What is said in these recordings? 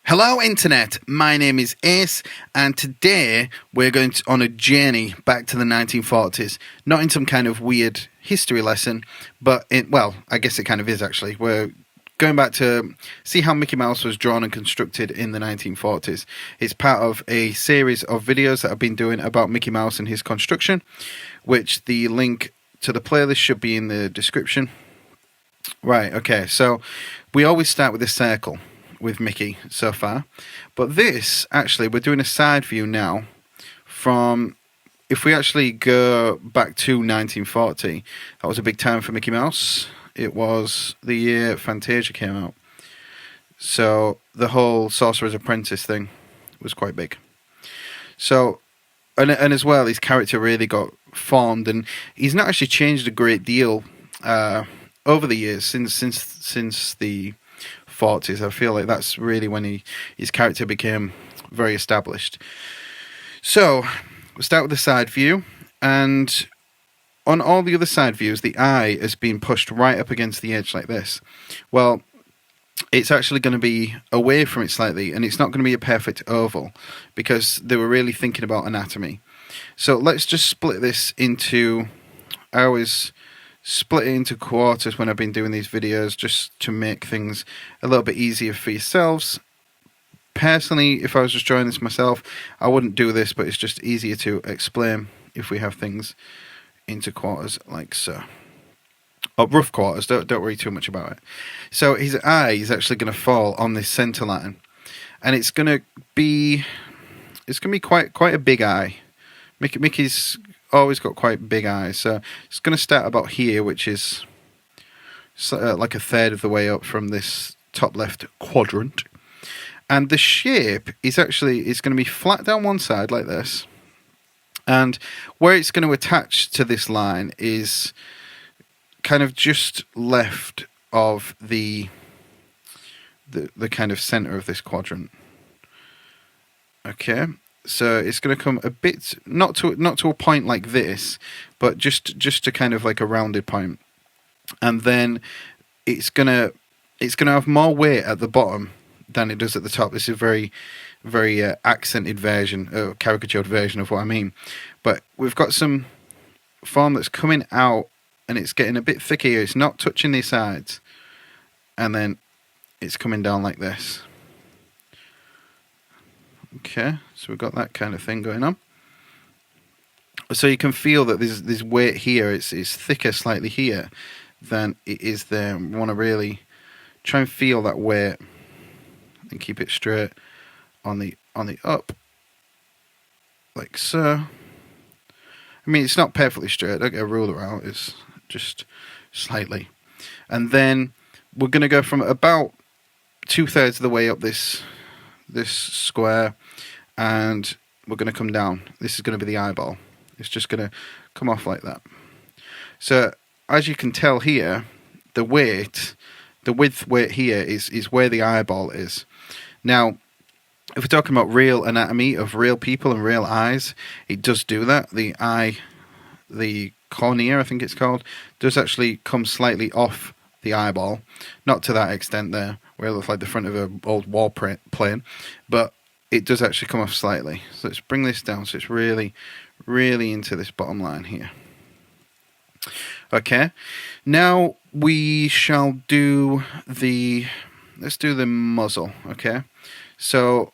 Hello Internet, my name is Ace and today we're going on a journey back to the 1940s. Not in some kind of weird history lesson, but I guess it kind of is actually. We're going back to see how Mickey Mouse was drawn and constructed in the 1940s. It's part of a series of videos that I've been doing about Mickey Mouse and his construction, which the link to the playlist should be in the description. Right, okay, so we always start with a circle with Mickey so far, but this actually we're doing a side view now from, if we actually go back to 1940, that was a big time for Mickey Mouse. It was the year Fantasia came out, so the whole Sorcerer's Apprentice thing was quite big. So and as well, his character really got formed, and he's not actually changed a great deal over the years since the 40s. I feel like that's really when his character became very established. So we'll start with the side view, and on all the other side views the eye has been pushed right up against the edge like this. Well, it's actually going to be away from it slightly, and it's not going to be a perfect oval because they were really thinking about anatomy. So let's just split this into, I always split it into quarters when I've been doing these videos just to make things a little bit easier for yourselves. Personally, if I was just drawing this myself, I wouldn't do this, but it's just easier to explain if we have things into quarters like so. Or rough quarters, don't worry too much about it. So his eye is actually going to fall on this centre line, and it's going to be quite a big eye. Mickey's always got quite big eyes, so it's going to start about here, which is like a third of the way up from this top left quadrant, and the shape is going to be flat down one side like this, and where it's going to attach to this line is kind of just left of the kind of center of this quadrant. Okay. So it's going to come a bit, not to a point like this, but just to kind of like a rounded point, and then it's gonna have more weight at the bottom than it does at the top. This is a very, very accented version, caricatured version of what I mean. But we've got some form that's coming out, and it's getting a bit thicker here. It's not touching these sides, and then it's coming down like this. Okay, so we've got that kind of thing going on. So you can feel that there's weight here. It's thicker slightly here than it is there. We want to really try and feel that weight and keep it straight on the up, like so. I mean, it's not perfectly straight. Don't get a ruler out. It's just slightly. And then we're going to go from about 2/3 of the way up this square, and we're going to come down. This is going to be the eyeball. It's just going to come off like that. So as you can tell here, the width weight here is where the eyeball is. Now, if we're talking about real anatomy of real people and real eyes, it does do that. The eye, the cornea, I think it's called, does actually come slightly off the eyeball. Not to that extent there, where it looks like the front of an old wall plane, but it does actually come off slightly. So let's bring this down so it's really, really into this bottom line here. Okay, now we shall do let's do the muzzle. Okay, so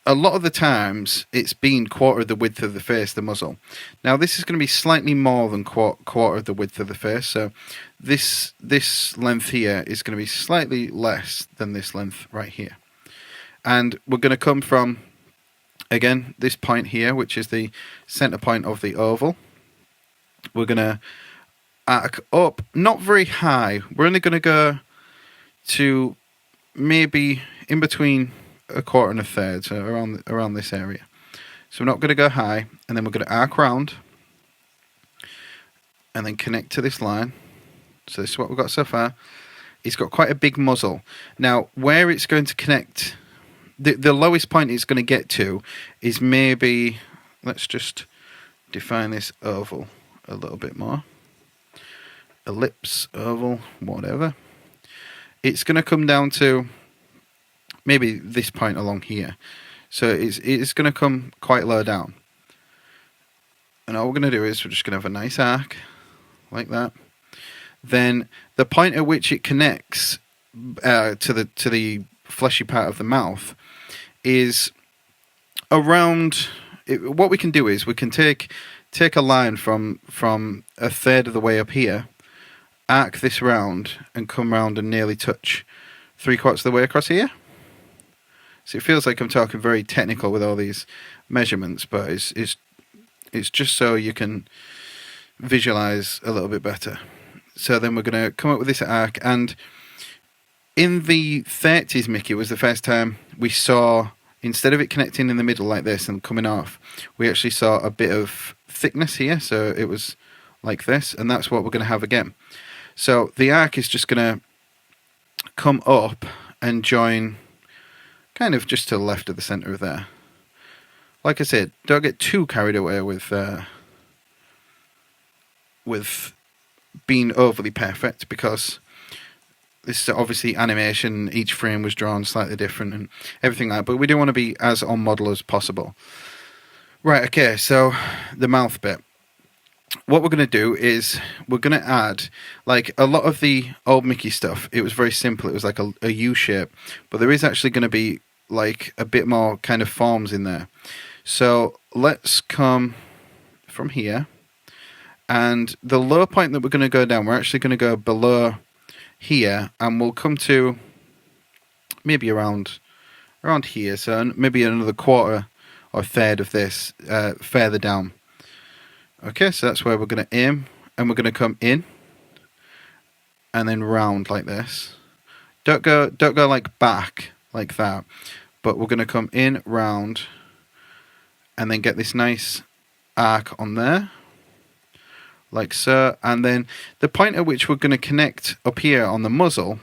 a lot of the times it's been quarter of the width of the face, the muzzle. Now this is going to be slightly more than quarter of the width of the face, so this length here is going to be slightly less than this length right here. And we're going to come from, again, this point here, which is the center point of the oval. We're going to arc up, not very high. We're only going to go to maybe in between a quarter and a third, so around this area. So we're not going to go high, and then we're going to arc round and then connect to this line. So this is what we've got so far. It's got quite a big muzzle. Now where it's going to connect, the lowest point it's going to get to is maybe, let's just define this oval a little bit more. Ellipse, oval, whatever. It's going to come down to maybe this point along here. So it's going to come quite low down. And all we're going to do is we're just going to have a nice arc like that. Then the point at which it connects to the fleshy part of the mouth is around. What we can do is we can take a line from a third of the way up here, arc this round, and come round and nearly touch 3/4 of the way across here. So it feels like I'm talking very technical with all these measurements, but it's just so you can visualize a little bit better. So then we're going to come up with this arc, and in the 30s, Mickey, was the first time we saw, instead of it connecting in the middle like this and coming off, we actually saw a bit of thickness here, so it was like this, and that's what we're going to have again. So the arc is just going to come up and join kind of just to the left of the centre of there. Like I said, don't get too carried away with being overly perfect, because this is obviously animation, each frame was drawn slightly different and everything like that, but we do want to be as on model as possible. Right, okay, so the mouth bit. What we're going to do is we're going to add, like a lot of the old Mickey stuff, it was very simple, it was like a U shape, but there is actually going to be like a bit more kind of forms in there. So let's come from here, and the low point that we're going to go down, we're actually going to go below here, and we'll come to maybe around here, so maybe another 1/4 or 1/3 of this further down. Okay, so that's where we're going to aim, and we're going to come in and then round like this. Don't go like back like that, but we're going to come in, round, and then get this nice arc on there, like so. And then the point at which we're going to connect up here on the muzzle,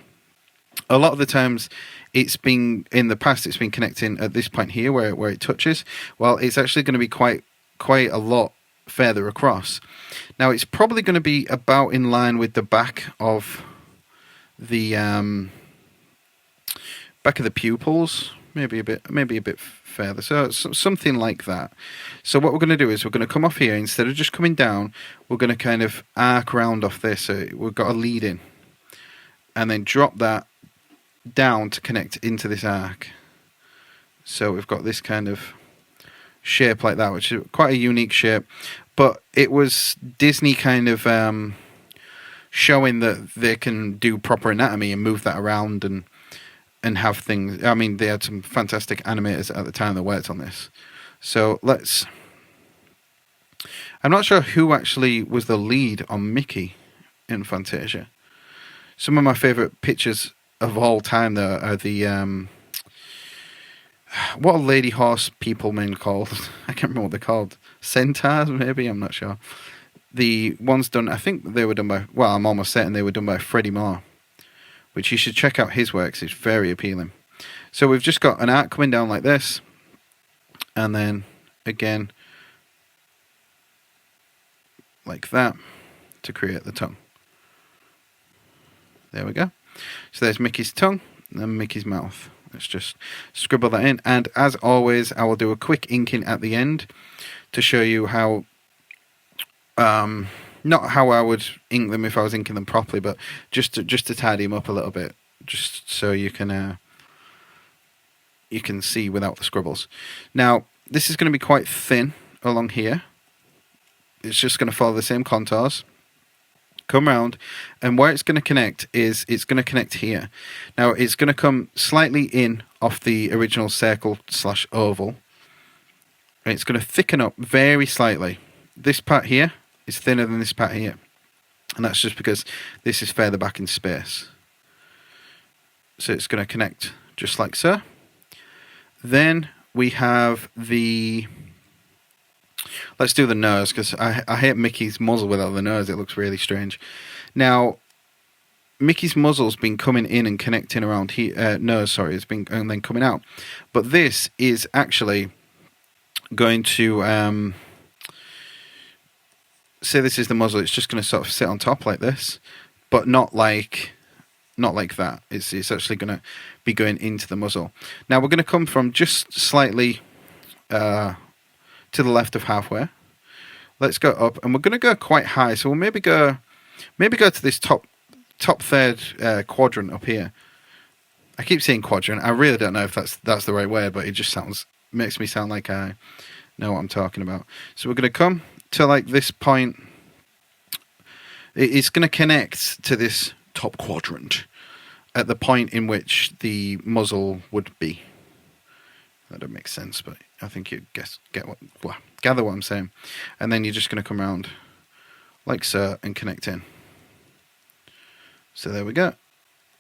a lot of the times it's been, in the past, it's been connecting at this point here where it touches. Well, it's actually going to be quite a lot further across. Now it's probably going to be about in line with the back of the pupils, maybe a bit further, so something like that. So what we're going to do is we're going to come off here, instead of just coming down, we're going to kind of arc round off this, so we've got a lead in, and then drop that down to connect into this arc. So we've got this kind of shape like that, which is quite a unique shape, but it was Disney kind of showing that they can do proper anatomy and move that around and have things. I mean, they had some fantastic animators at the time that worked on this. So I'm not sure who actually was the lead on Mickey in Fantasia. Some of my favourite pictures of all time, though, are the what are lady horse people men called? I can't remember what they're called. Centaurs, maybe? I'm not sure. The ones done, I think they were done by, well, I'm almost certain they were done by Freddie Moore, which you should check out his works. It's very appealing. So we've just got an arc coming down like this, and then again like that to create the tongue. There we go. So there's Mickey's tongue and Mickey's mouth. Let's just scribble that in, and as always I will do a quick inking at the end to show you how not how I would ink them if I was inking them properly, but just to tidy them up a little bit, just so you can see without the scribbles. Now this is going to be quite thin along here. It's just going to follow the same contours, come round, and where it's going to connect is it's going to connect here. Now it's going to come slightly in off the original circle / oval, and it's going to thicken up very slightly. This part here is thinner than this part here, and that's just because this is further back in space. So it's going to connect just like so. Then we have the, let's do the nose, because I hate Mickey's muzzle without the nose. It looks really strange. Now Mickey's muzzle's been coming in and connecting around here. It's been, and then coming out. But this is actually going to say this is the muzzle. It's just going to sort of sit on top like this, but not like not like that. It's actually going to be going into the muzzle. Now we're going to come from just slightly to the left of halfway. Let's go up, and we're going to go quite high. So we'll maybe go to this top third quadrant up here. I keep saying quadrant. I really don't know if that's the right way, but it just makes me sound like I know what I'm talking about. So we're going to come to like this point. It's going to connect to this top quadrant at the point in which the muzzle would be. That don't make sense, but I think you gather what I'm saying. And then you're just going to come around like so and connect in. So there we go.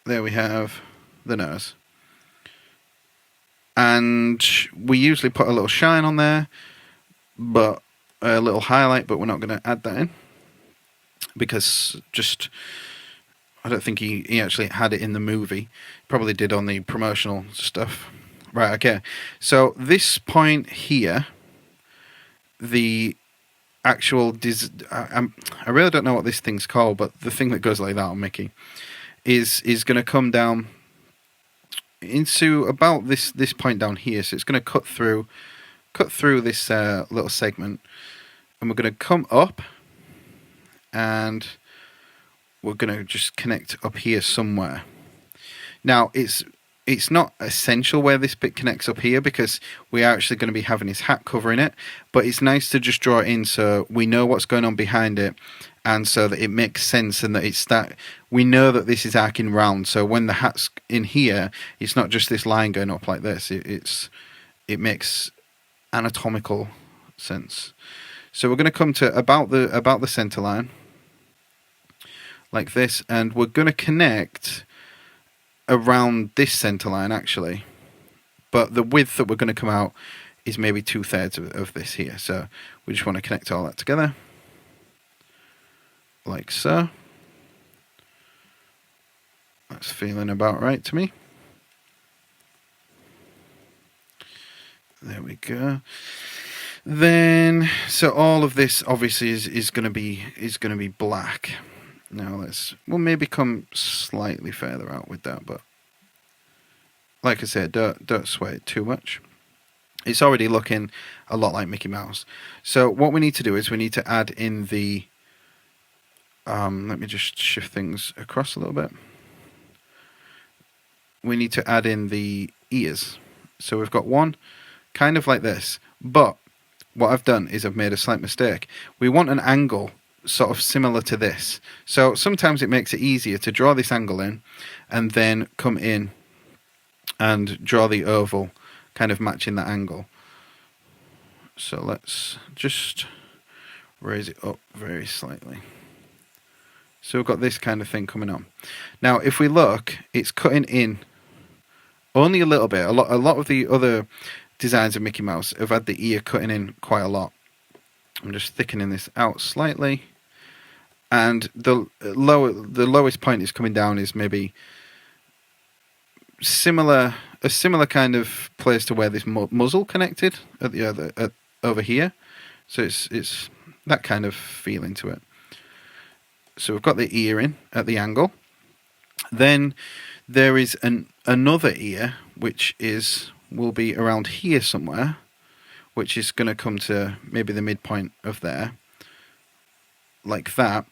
There we have the nose. And we usually put a little shine on there, but a little highlight, but we're not going to add that in because I don't think he actually had it in the movie. Probably did on the promotional stuff. Right, okay. So this point here, the actual I really don't know what this thing's called, but the thing that goes like that on Mickey is going to come down into about this point down here. So it's going to cut through this little segment, and we're going to come up, and we're going to just connect up here somewhere. Now it's not essential where this bit connects up here because we are actually going to be having his hat covering it, but it's nice to just draw it in so we know what's going on behind it, and so that it makes sense, and that we know that this is arcing round. So when the hat's in here, it's not just this line going up like this. It makes anatomical sense. So we're going to come to about the center line like this, and we're going to connect around this center line actually, but the width that we're going to come out is maybe 2/3 of this here. So we just want to connect all that together like so. That's feeling about right to me. There we go. Then so all of this obviously is going to be black. Now we'll maybe come slightly further out with that, but like I said, don't sweat it too much. It's already looking a lot like Mickey Mouse. So what we need to do is we need to add in the let me just shift things across a little bit. We need to add in the ears. So we've got one kind of like this, but what I've done is I've made a slight mistake. We want an angle sort of similar to this. So sometimes it makes it easier to draw this angle in and then come in and draw the oval kind of matching that angle. So let's just raise it up very slightly. So we've got this kind of thing coming on. Now if we look, it's cutting in only a little bit. A lot of the other designs of Mickey Mouse have had the ear cutting in quite a lot. I'm just thickening this out slightly. And the lowest point is coming down is maybe a similar kind of place to where this muzzle connected at the other over here. So it's that kind of feeling to it. So we've got the ear in at the angle. Then there is another ear which will be around here somewhere, which is going to come to maybe the midpoint of there, like that.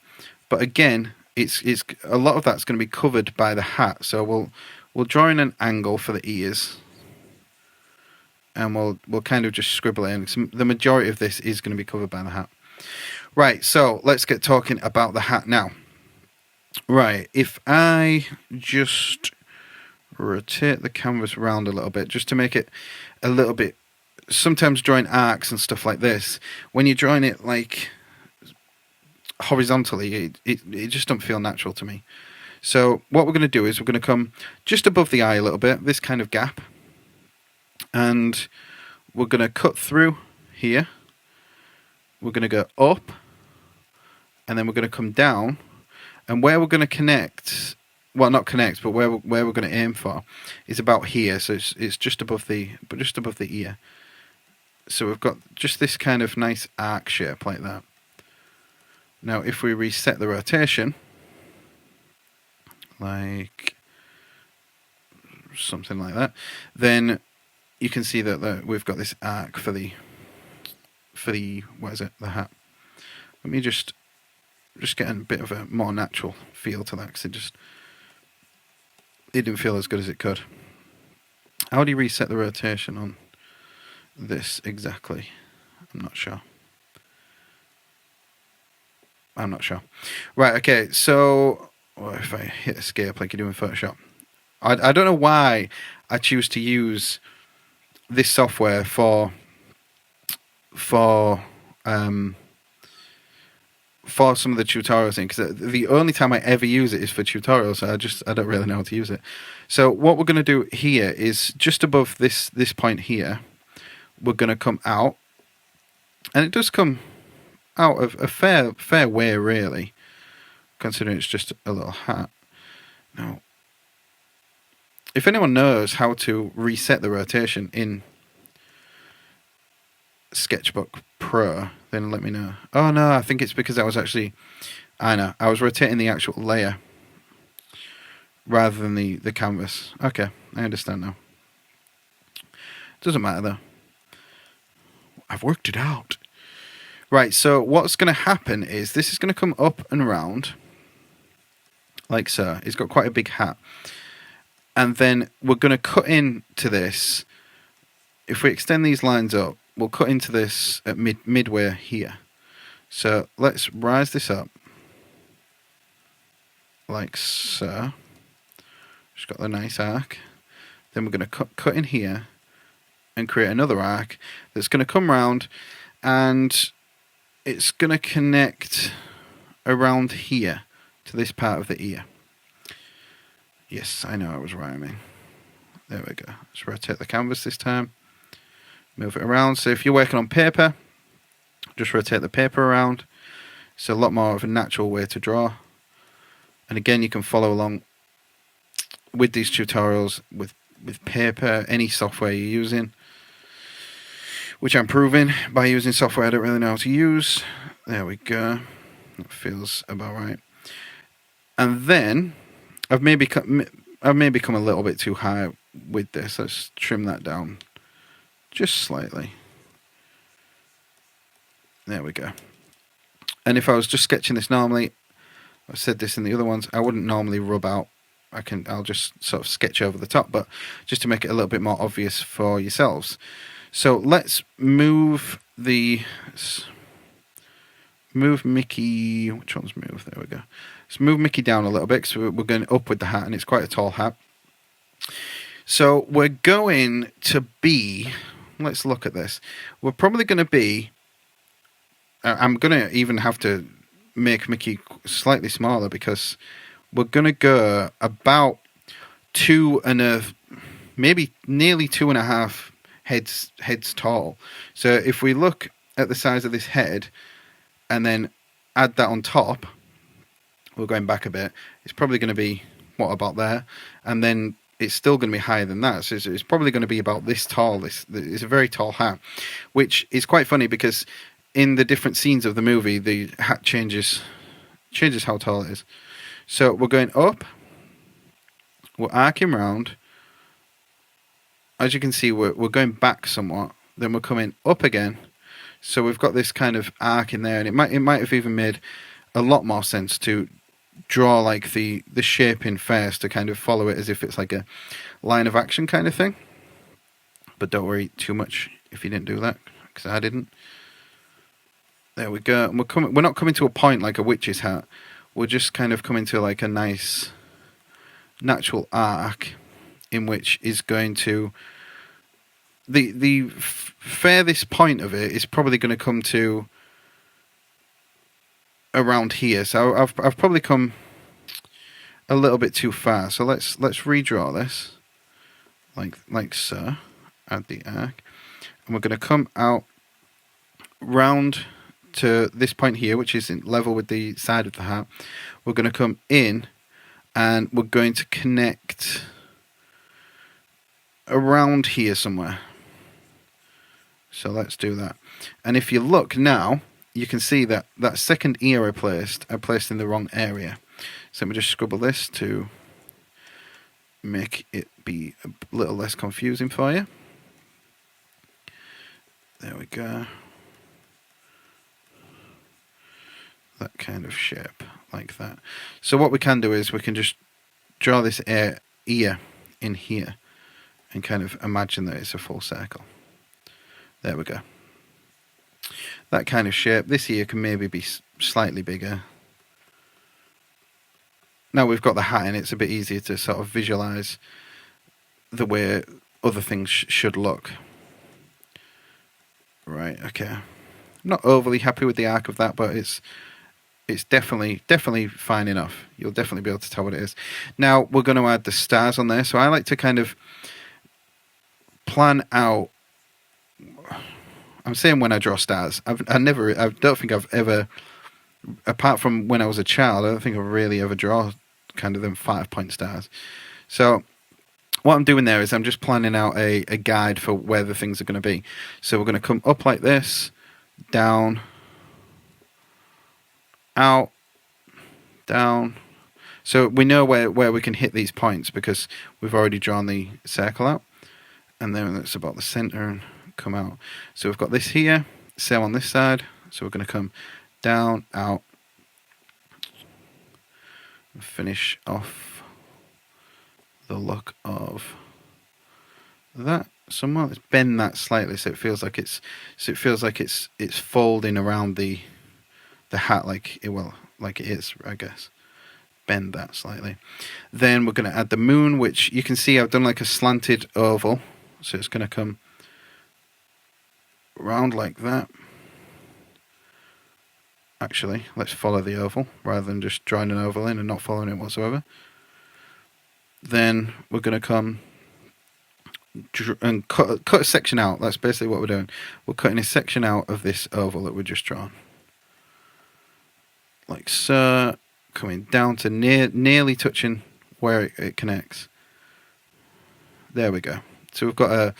But again, it's a lot of that's going to be covered by the hat. So we'll draw in an angle for the ears, and we'll kind of just scribble it in. So the majority of this is going to be covered by the hat. Right, so let's get talking about the hat now. Right, if I just rotate the canvas around a little bit, just to make it a little bit, sometimes drawing arcs and stuff like this, when you're drawing it like horizontally, it just don't feel natural to me. So what we're going to do is we're going to come just above the eye a little bit, this kind of gap, and we're going to cut through here. We're going to go up, and then we're going to come down, and where we're going to connect, well, not connect, but where we're going to aim for is about here. So it's just above the ear. So we've got just this kind of nice arc shape like that. Now if we reset the rotation like something like that, then you can see that we've got this arc for the what is it, the hat. Let me just get a bit of a more natural feel to that, because it didn't feel as good as it could. How do you reset the rotation on this exactly? I'm not sure. Right, okay, so if I hit escape like you do in Photoshop, I don't know why I choose to use this software for some of the tutorials thing, because the only time I ever use it is for tutorials, so I don't really know how to use it. So what we're going to do here is just above this point here, we're going to come out, and it does come out of a fair way, really, considering it's just a little hat. Now, if anyone knows how to reset the rotation in Sketchbook Pro, then let me know. Oh no, I think it's because I was rotating the actual layer rather than the canvas. Okay, I understand now. Doesn't matter though. I've worked it out. Right, so what's going to happen is this is going to come up and round like so. It's got quite a big hat. And then we're going to cut into this. If we extend these lines up, we'll cut into this at midway here. So let's rise this up like so. Just got the nice arc. Then we're going to cut in here and create another arc that's going to come round, and it's going to connect around here to this part of the ear. Yes, I know I was rhyming. There we go. Let's rotate the canvas this time. Move it around. So if you're working on paper, just rotate the paper around. It's a lot more of a natural way to draw. And again, you can follow along with these tutorials with paper, any software you're using, which I'm proving by using software I don't really know how to use. There we go. That feels about right. And then I've maybe come a little bit too high with this. Let's trim that down just slightly. There we go. And if I was just sketching this normally, I've said this in the other ones, I wouldn't normally rub out. I'll just sort of sketch over the top, but just to make it a little bit more obvious for yourselves. So let's move Mickey. Which one's move? There we go. Let's move Mickey down a little bit, because we're going up with the hat, and it's quite a tall hat. So we're going to be, let's look at this. We're probably going to be, I'm going to even have to make Mickey slightly smaller, because we're going to go about maybe nearly 2.5 heads tall. So if we look at the size of this head and then add that on top, we're going back a bit, it's probably going to be, what, about there? And then it's still going to be higher than that. So it's probably going to be about this tall. It's a very tall hat, which is quite funny, because in the different scenes of the movie, the hat changes how tall it is. So we're going up, we're arcing round. As you can see, we're going back somewhat. Then we're coming up again. So we've got this kind of arc in there, and it might have even made a lot more sense to draw like the shape in first, to kind of follow it as if it's like a line of action kind of thing. But don't worry too much if you didn't do that, because I didn't. There we go. And we're not coming to a point like a witch's hat. We're just kind of coming to like a nice natural arc, in which is going to the furthest point of it is probably going to come to around here. So I've probably come a little bit too far. So let's redraw this like so. Add the arc, and we're going to come out round to this point here, which is in level with the side of the hat. We're going to come in, and we're going to connect around here somewhere. So let's do that. And if you look now, you can see that second ear I placed in the wrong area. So let me just scribble this to make it be a little less confusing for you. There we go. That kind of shape, like that. So what we can do is we can just draw this ear in here and kind of imagine that it's a full circle. There we go. That kind of shape. This ear can maybe be slightly bigger. Now we've got the hat in, it's a bit easier to sort of visualize the way other things should look. Right, okay. I'm not overly happy with the arc of that, but it's definitely fine enough. You'll definitely be able to tell what it is. Now we're going to add the stars on there. So I like to kind of plan out. I'm saying when I draw stars. I don't think I've ever, apart from when I was a child, I don't think I've really ever drawn kind of them 5-point stars. So what I'm doing there is I'm just planning out a guide for where the things are going to be. So we're going to come up like this, down, out, down. So we know where we can hit these points because we've already drawn the circle out. And then it's about the center and come out. So we've got this here, same on this side. So we're going to come down, out, and finish off the look of that somewhat. Let's bend that slightly so it feels like it's folding around the hat like it is, I guess. Bend that slightly. Then we're going to add the moon, which you can see I've done like a slanted oval. So it's going to come round like that. Actually, let's follow the oval rather than just drawing an oval in and not following it whatsoever. Then we're going to come and cut a section out. That's basically what we're doing. We're cutting a section out of this oval that we just drawn. Like so, coming down to nearly touching where it connects. There we go. So we've got a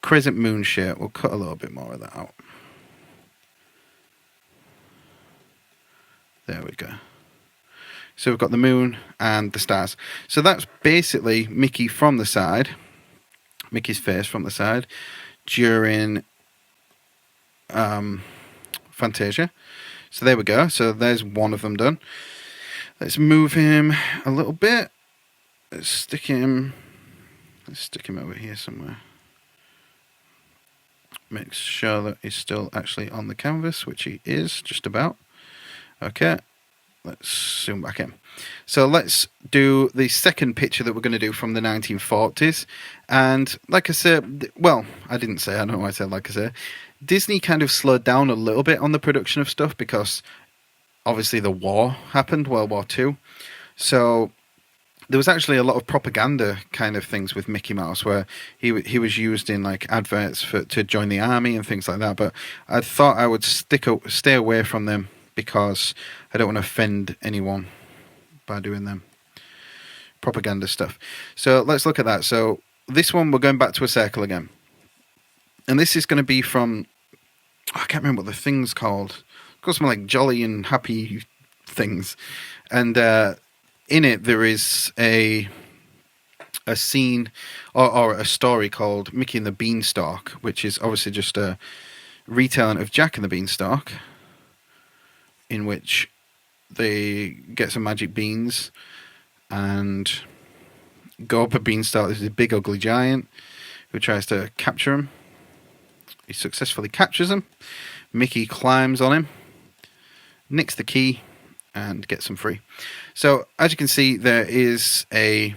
crescent moon shape. We'll cut a little bit more of that out. There we go. So we've got the moon and the stars. So that's basically Mickey from the side. Mickey's face from the side during Fantasia. So there we go. So there's one of them done. Let's move him a little bit. Let's stick him over here somewhere. Make sure that he's still actually on the canvas, which he is, just about. Okay, let's zoom back in. So let's do the second picture that we're going to do from the 1940s. And like I said, well, I didn't say, I don't know why I said like I said. Disney kind of slowed down a little bit on the production of stuff because obviously the war happened, World War II. So there was actually a lot of propaganda kind of things with Mickey Mouse where he was used in like adverts to join the army and things like that. But I thought I would stay away from them because I don't want to offend anyone by doing them propaganda stuff. So let's look at that. So this one, we're going back to a circle again. And this is going to be from, I can't remember what the thing's called. It's got some like jolly and happy things. And in it, there is a scene or a story called Mickey and the Beanstalk, which is obviously just a retelling of Jack and the Beanstalk, in which they get some magic beans and go up a beanstalk. There's a big ugly giant who tries to capture him. He successfully captures him. Mickey climbs on him, nicks the key, and gets him free. So as you can see, there is a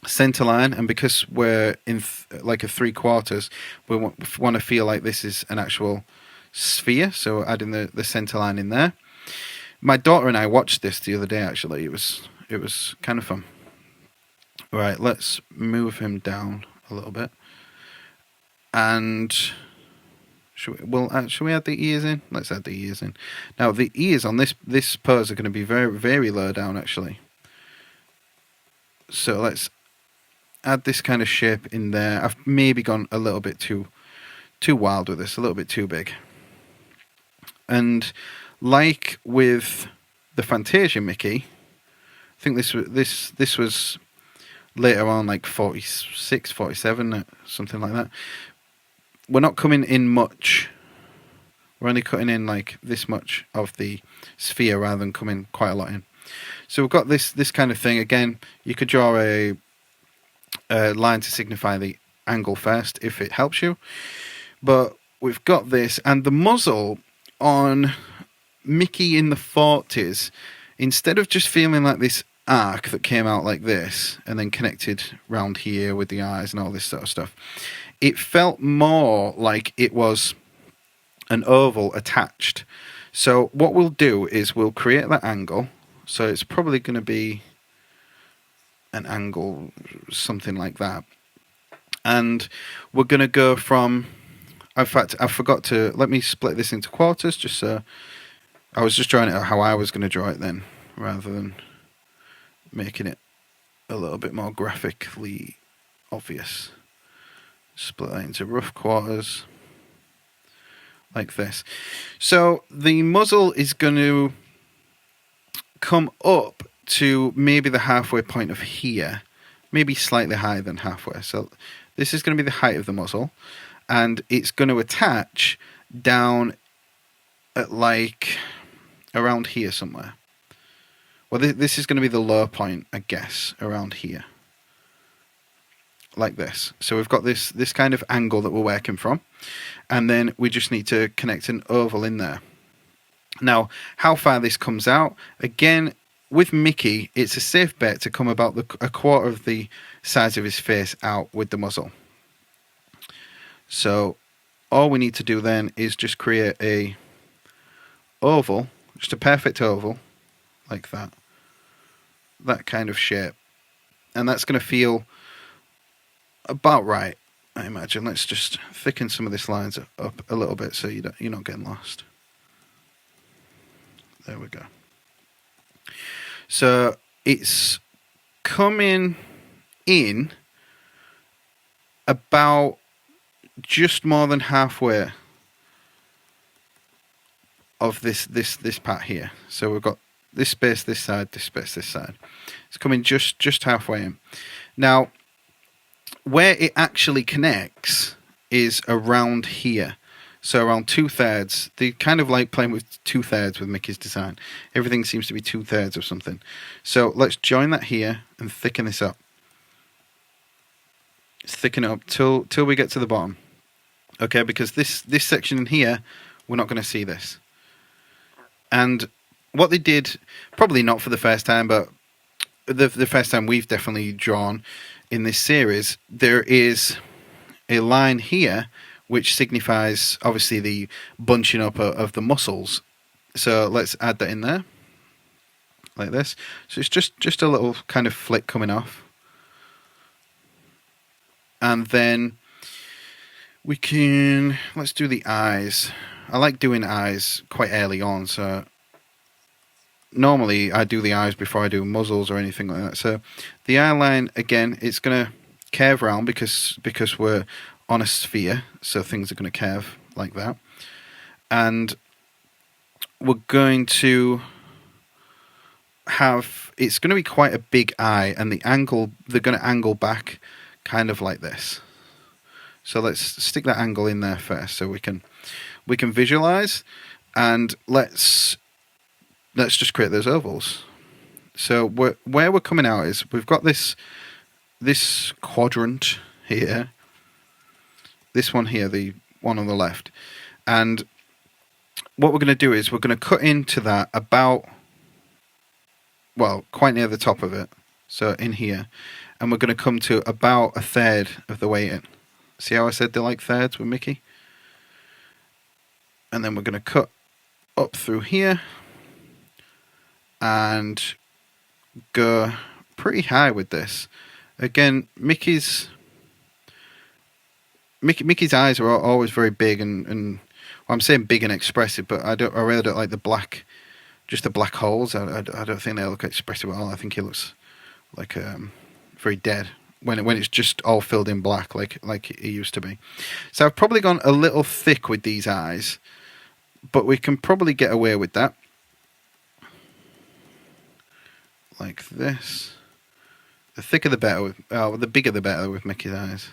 center line, and because we're in like a 3/4, we want to feel like this is an actual sphere, so adding the center line in there. My daughter and I watched this the other day, actually. It was kind of fun. Right, let's move him down a little bit. And should we add the ears in? Let's add the ears in. Now, the ears on this pose are going to be very, very low down, actually. So let's add this kind of shape in there. I've maybe gone a little bit too wild with this, a little bit too big. And like with the Fantasia Mickey, I think this was later on, like 46, 47, something like that. We're not coming in much. We're only cutting in like this much of the sphere rather than coming quite a lot in. So we've got this kind of thing. Again, you could draw a line to signify the angle first if it helps you. But we've got this, and the muzzle on Mickey in the 40s, instead of just feeling like this arc that came out like this and then connected round here with the eyes and all this sort of stuff, it felt more like it was an oval attached. So what we'll do is we'll create that angle. So it's probably going to be an angle something like that. And we're going to go from... In fact, I forgot to... Let me split this into quarters just so... I was just drawing it out how I was going to draw it then, rather than making it a little bit more graphically obvious. Split that into rough quarters, like this. So the muzzle is going to come up to maybe the halfway point of here, maybe slightly higher than halfway. So this is going to be the height of the muzzle, and it's going to attach down at like around here somewhere. Well, this is going to be the low point, I guess, around here. Like this. So we've got this kind of angle that we're working from, and then we just need to connect an oval in there. Now, how far this comes out, again, with Mickey, it's a safe bet to come about a quarter of the size of his face out with the muzzle. So all we need to do then is just create a oval, just a perfect oval, like that. That kind of shape. And that's going to feel about right, I imagine. Let's just thicken some of this lines up a little bit so you're not getting lost. There we go. So it's coming in about just more than halfway of this part here. So we've got this space this side, this space this side. It's coming just halfway in. Now, where it actually connects is around here. So around 2/3. They kind of like playing with 2/3 with Mickey's design. Everything seems to be 2/3 of something. So let's join that here and thicken this up. Thicken it up till we get to the bottom. Okay, because this section in here, we're not going to see this. And what they did, probably not for the first time, but the first time we've definitely drawn in this series, there is a line here which signifies obviously the bunching up of the muscles. So let's add that in there, like this. So it's just a little kind of flick coming off. And then let's do the eyes. I like doing eyes quite early on, so normally I do the eyes before I do muzzles or anything like that. So the eye line, again, it's going to curve around because we're on a sphere, so things are going to curve like that. And we're going to have, it's going to be quite a big eye, and they're going to angle back kind of like this. So let's stick that angle in there first so we can visualize, and let's just create those ovals. So where we're coming out is we've got this quadrant here, this one here, the one on the left, and what we're going to do is we're going to cut into that about, well, quite near the top of it, so in here, and we're going to come to about 1/3 of the way in. See how I said they like thirds with Mickey? And then we're going to cut up through here and go pretty high with this. Again, Mickey's eyes are always very big and well, I'm saying big and expressive, but I really don't like the black holes. I don't think they look expressive at all. I think he looks like very dead when it's just all filled in black like it used to be. So I've probably gone a little thick with these eyes, but we can probably get away with that. Like this. The thicker the better. The bigger the better with Mickey's eyes.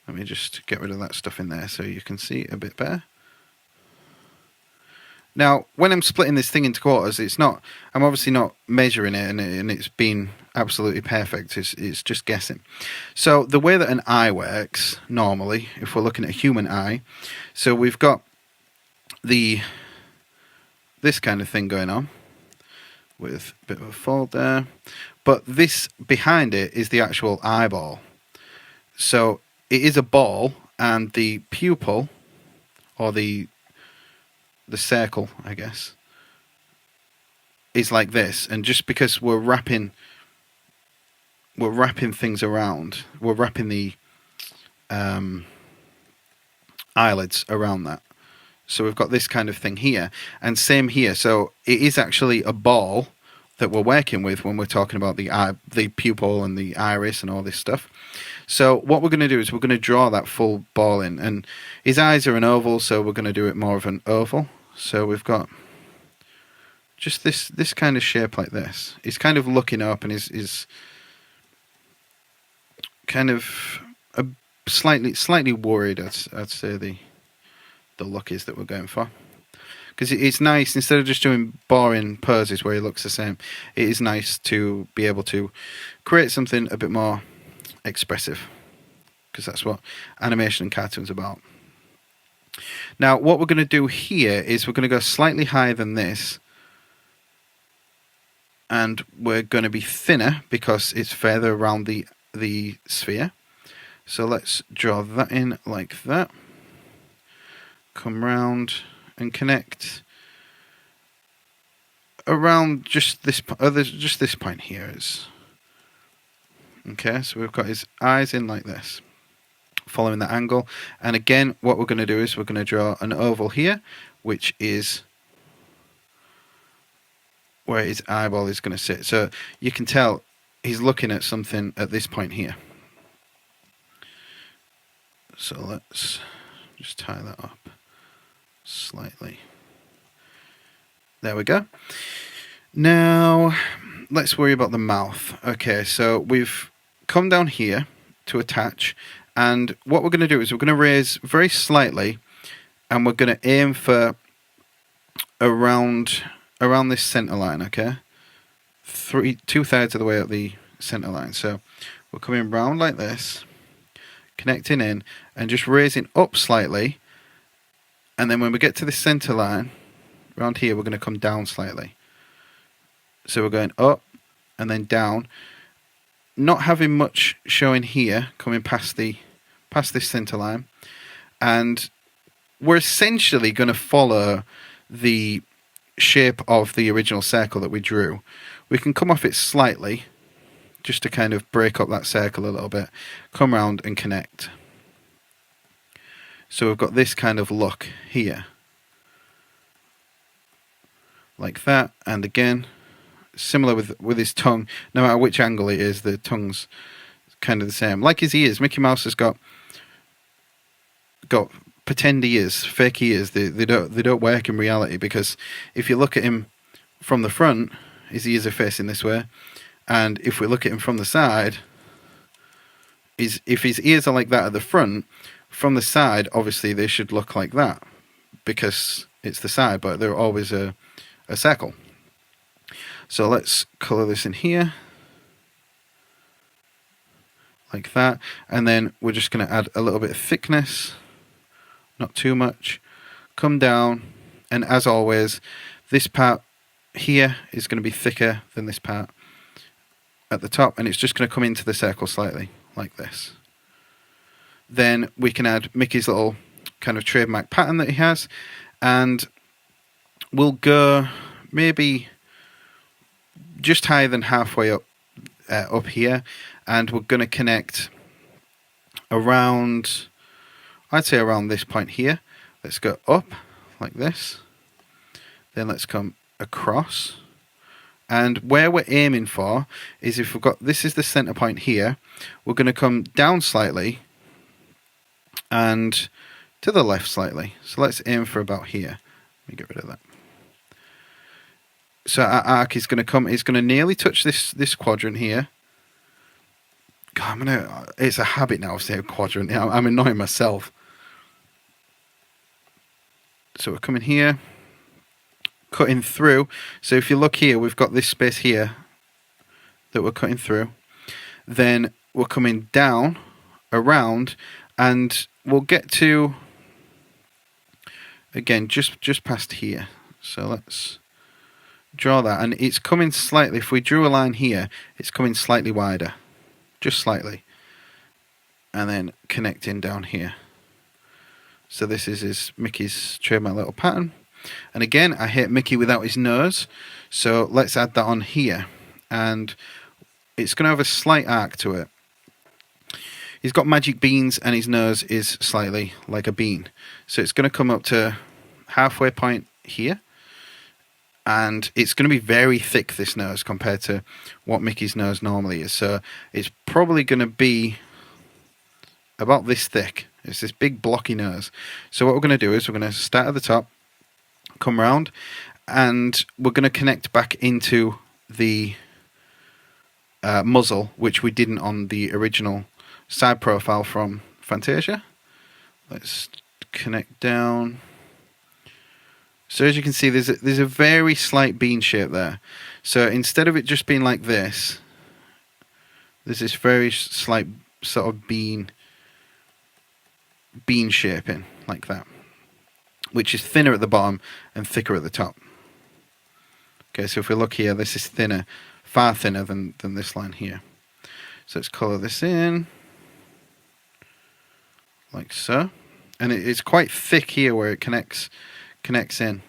Let me just get rid of that stuff in there so you can see it a bit better. Now, when I'm splitting this thing into quarters, I'm obviously not measuring it, and it's been absolutely perfect. It's just guessing. So the way that an eye works normally, if we're looking at a human eye, so we've got this kind of thing going on with a bit of a fold there, but this behind it is the actual eyeball. So it is a ball, and the pupil, or the circle, I guess, is like this. And just because we're wrapping things around, we're wrapping the eyelids around that. So we've got this kind of thing here, and same here. So it is actually a ball that we're working with when we're talking about the eye, the pupil and the iris and all this stuff. So what we're going to do is we're going to draw that full ball in, and his eyes are an oval, so we're going to do it more of an oval. So we've got just this kind of shape like this. He's kind of looking up, and is kind of slightly worried. I'd say the look is that we're going for, because it's nice, instead of just doing boring poses where he looks the same, it is nice to be able to create something a bit more expressive, because that's what animation and cartoons about. Now what we're going to do here is we're going to go slightly higher than this, and we're going to be thinner because it's further around the sphere. So let's draw that in like that. Come round and connect around just this point here is okay. So we've got his eyes in like this, following that angle. And again, what we're going to do is we're going to draw an oval here, which is where his eyeball is going to sit. So you can tell he's looking at something at this point here. So let's just tie that up slightly. There we go. Now let's worry about the mouth. Okay, so we've come down here to attach, and what we're going to do is we're going to raise very slightly, and we're going to aim for around this center line. Okay, 2/3 of the way up the center line. So we're coming round like this, connecting in, and just raising up slightly. And then when we get to the center line, around here, we're going to come down slightly. So we're going up and then down, not having much showing here, coming past this center line. And we're essentially going to follow the shape of the original circle that we drew. We can come off it slightly, just to kind of break up that circle a little bit, come around and connect. So we've got this kind of look here, like that. And again, similar with his tongue, no matter which angle it is, the tongue's kind of the same. Like his ears, Mickey Mouse has got pretend ears, fake ears. They don't work in reality, because if you look at him from the front, his ears are facing this way, and if we look at him from the side, if his ears are like that at the front, from the side, obviously they should look like that, because it's the side, but they're always a circle. So let's colour this in here, like that, and then we're just going to add a little bit of thickness, not too much, come down, and as always, this part here is going to be thicker than this part at the top, and it's just going to come into the circle slightly, like this. Then we can add Mickey's little kind of trademark pattern that he has, and we'll go maybe just higher than halfway up here, and we're going to connect around, I'd say around this point here. Let's go up like this, then let's come across, and where we're aiming for is, if we've got, this is the center point here, we're going to come down slightly and to the left slightly. So let's aim for about here. Let me get rid of that. So our arc is going to come, it's going to nearly touch this quadrant here, God, it's a habit now of saying quadrant. I'm annoying myself. So we're coming here, cutting through. So if you look here, we've got this space here that we're cutting through. Then we're coming down, around, and we'll get to, again, just past here. So let's draw that, and it's coming slightly. If we drew a line here, it's coming slightly wider, just slightly, and then connecting down here. So this is Mickey's trademark little pattern. And again, I hate Mickey without his nose, so let's add that on here. And it's going to have a slight arc to it. He's got magic beans, and his nose is slightly like a bean. So it's going to come up to halfway point here. And it's going to be very thick, this nose, compared to what Mickey's nose normally is. So it's probably going to be about this thick. It's this big blocky nose. So what we're going to do is we're going to start at the top, come round, and we're going to connect back into the muzzle, which we didn't on the original side profile from Fantasia. Let's connect down. So as you can see, there's a very slight bean shape there. So instead of it just being like this, there's this very slight sort of bean shaping like that, which is thinner at the bottom and thicker at the top. Okay, so if we look here, this is thinner, far thinner than this line here. So let's colour this in, like so. And it's quite thick here where it connects in.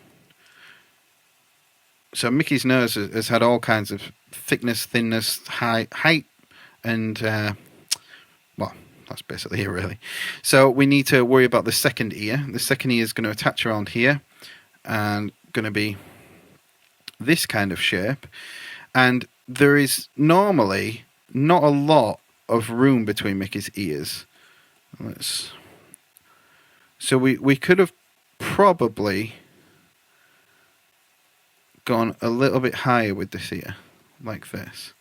So Mickey's nose has had all kinds of thickness, thinness, height, and well, that's basically it really. So we need to worry about the second ear. The second ear is going to attach around here and going to be this kind of shape. And there is normally not a lot of room between Mickey's ears. So we could have probably gone a little bit higher with this ear, like this.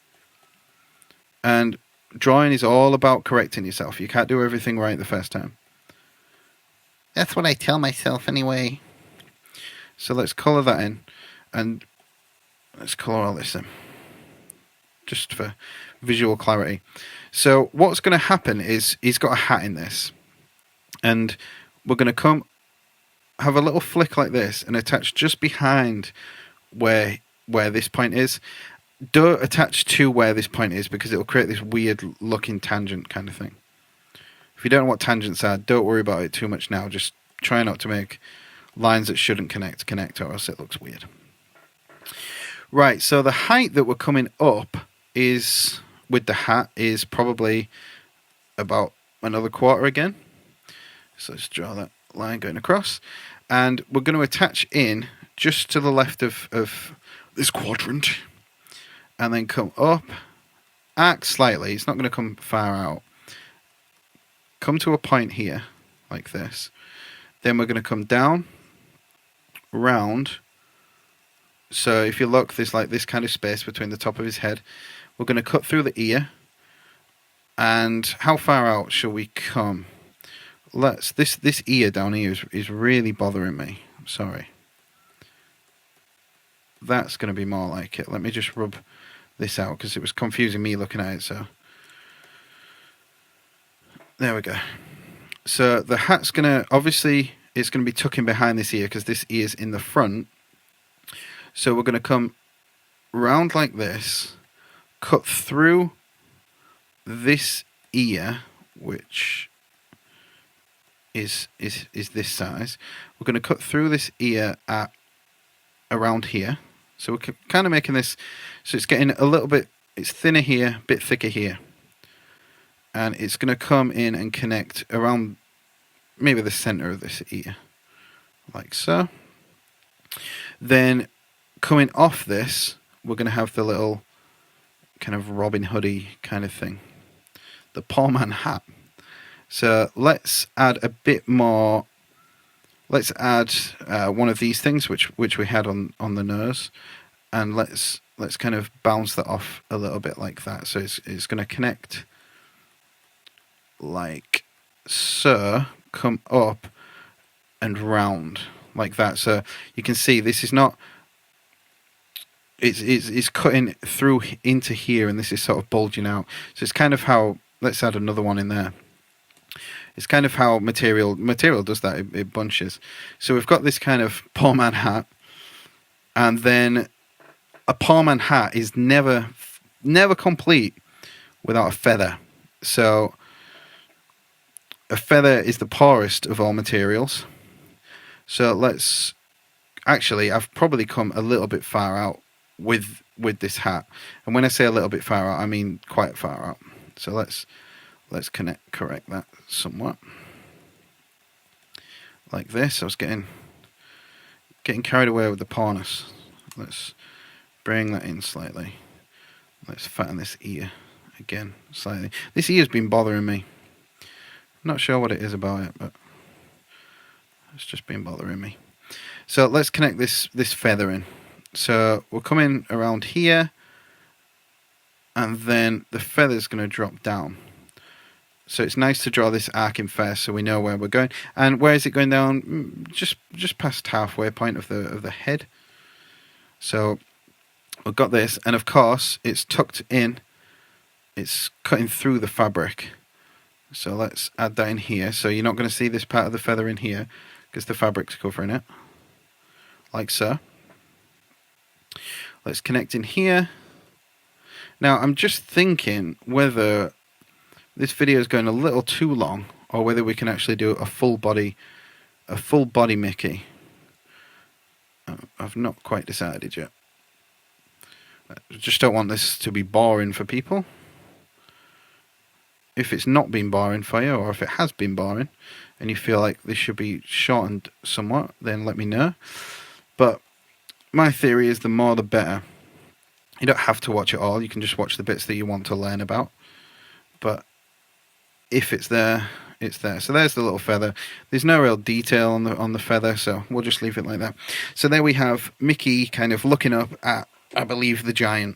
And drawing is all about correcting yourself. You can't do everything right the first time. That's what I tell myself anyway. So let's colour that in, and let's colour all this in, just for visual clarity. So what's going to happen is he's got a hat in this, and we're going to have a little flick like this and attach just behind where this point is. Don't attach to where this point is, because it will create this weird looking tangent kind of thing. If you don't know what tangents are, don't worry about it too much now. Just try not to make lines that shouldn't connect, or else it looks weird. Right, so the height that we're coming up is, with the hat, is probably about another quarter again. So let's draw that line going across. And we're going to attach in just to the left of this quadrant. And then come up, arc slightly. It's not going to come far out. Come to a point here, like this. Then we're going to come down, round. So if you look, there's like this kind of space between the top of his head. We're going to cut through the ear. And how far out shall we come? This ear down here is really bothering me. I'm sorry. That's going to be more like it. Let me just rub this out, because it was confusing me looking at it. So there we go. So the hat's going to, obviously, it's going to be tucking behind this ear, because this ear's in the front. So we're going to come round like this, cut through this ear, which is this size. We're going to cut through this ear at around here. So we're kind of making this, so it's getting a little bit, it's thinner here, a bit thicker here. And it's going to come in and connect around maybe the center of this ear, like so. Then coming off this, we're going to have the little kind of Robin Hoodie kind of thing, the poor man hat. So let's add a bit more. Let's add one of these things, which we had on the nose, and let's kind of bounce that off a little bit like that. So it's going to connect like so, come up and round like that. So you can see this is not, it's cutting through into here, and this is sort of bulging out. So it's kind of how, let's add another one in there. It's kind of how material does that, it bunches. So we've got this kind of poor man hat, and then a poor man hat is never complete without a feather. So a feather is the poorest of all materials. So let's, actually, I've probably come a little bit far out with this hat, and when I say a little bit far out, I mean quite far out. So let's correct that somewhat like this. I was getting carried away with the poorness. Let's bring that in slightly. Let's fatten this ear again slightly. This ear's been bothering me. I'm not sure what it is about it, but it's just been bothering me. So let's connect this feather in. So we'll come in around here, and then the feather's going to drop down. So it's nice to draw this arc in first, so we know where we're going. And where is it going down? Just past halfway point of the head. So we've got this, and of course it's tucked in. It's cutting through the fabric. So let's add that in here. So you're not going to see this part of the feather in here because the fabric's covering it, like so. Let's connect in here. Now I'm just thinking whether this video is going a little too long, or whether we can actually do a full body Mickey. I've not quite decided yet. I just don't want this to be boring for people. If it's not been boring for you, or if it has been boring, and you feel like this should be shortened somewhat, then let me know. But my theory is the more the better. You don't have to watch it all. You can just watch the bits that you want to learn about. But if it's there, it's there. So there's the little feather. There's no real detail on the feather, so we'll just leave it like that. So there we have Mickey kind of looking up at, I believe, the giant.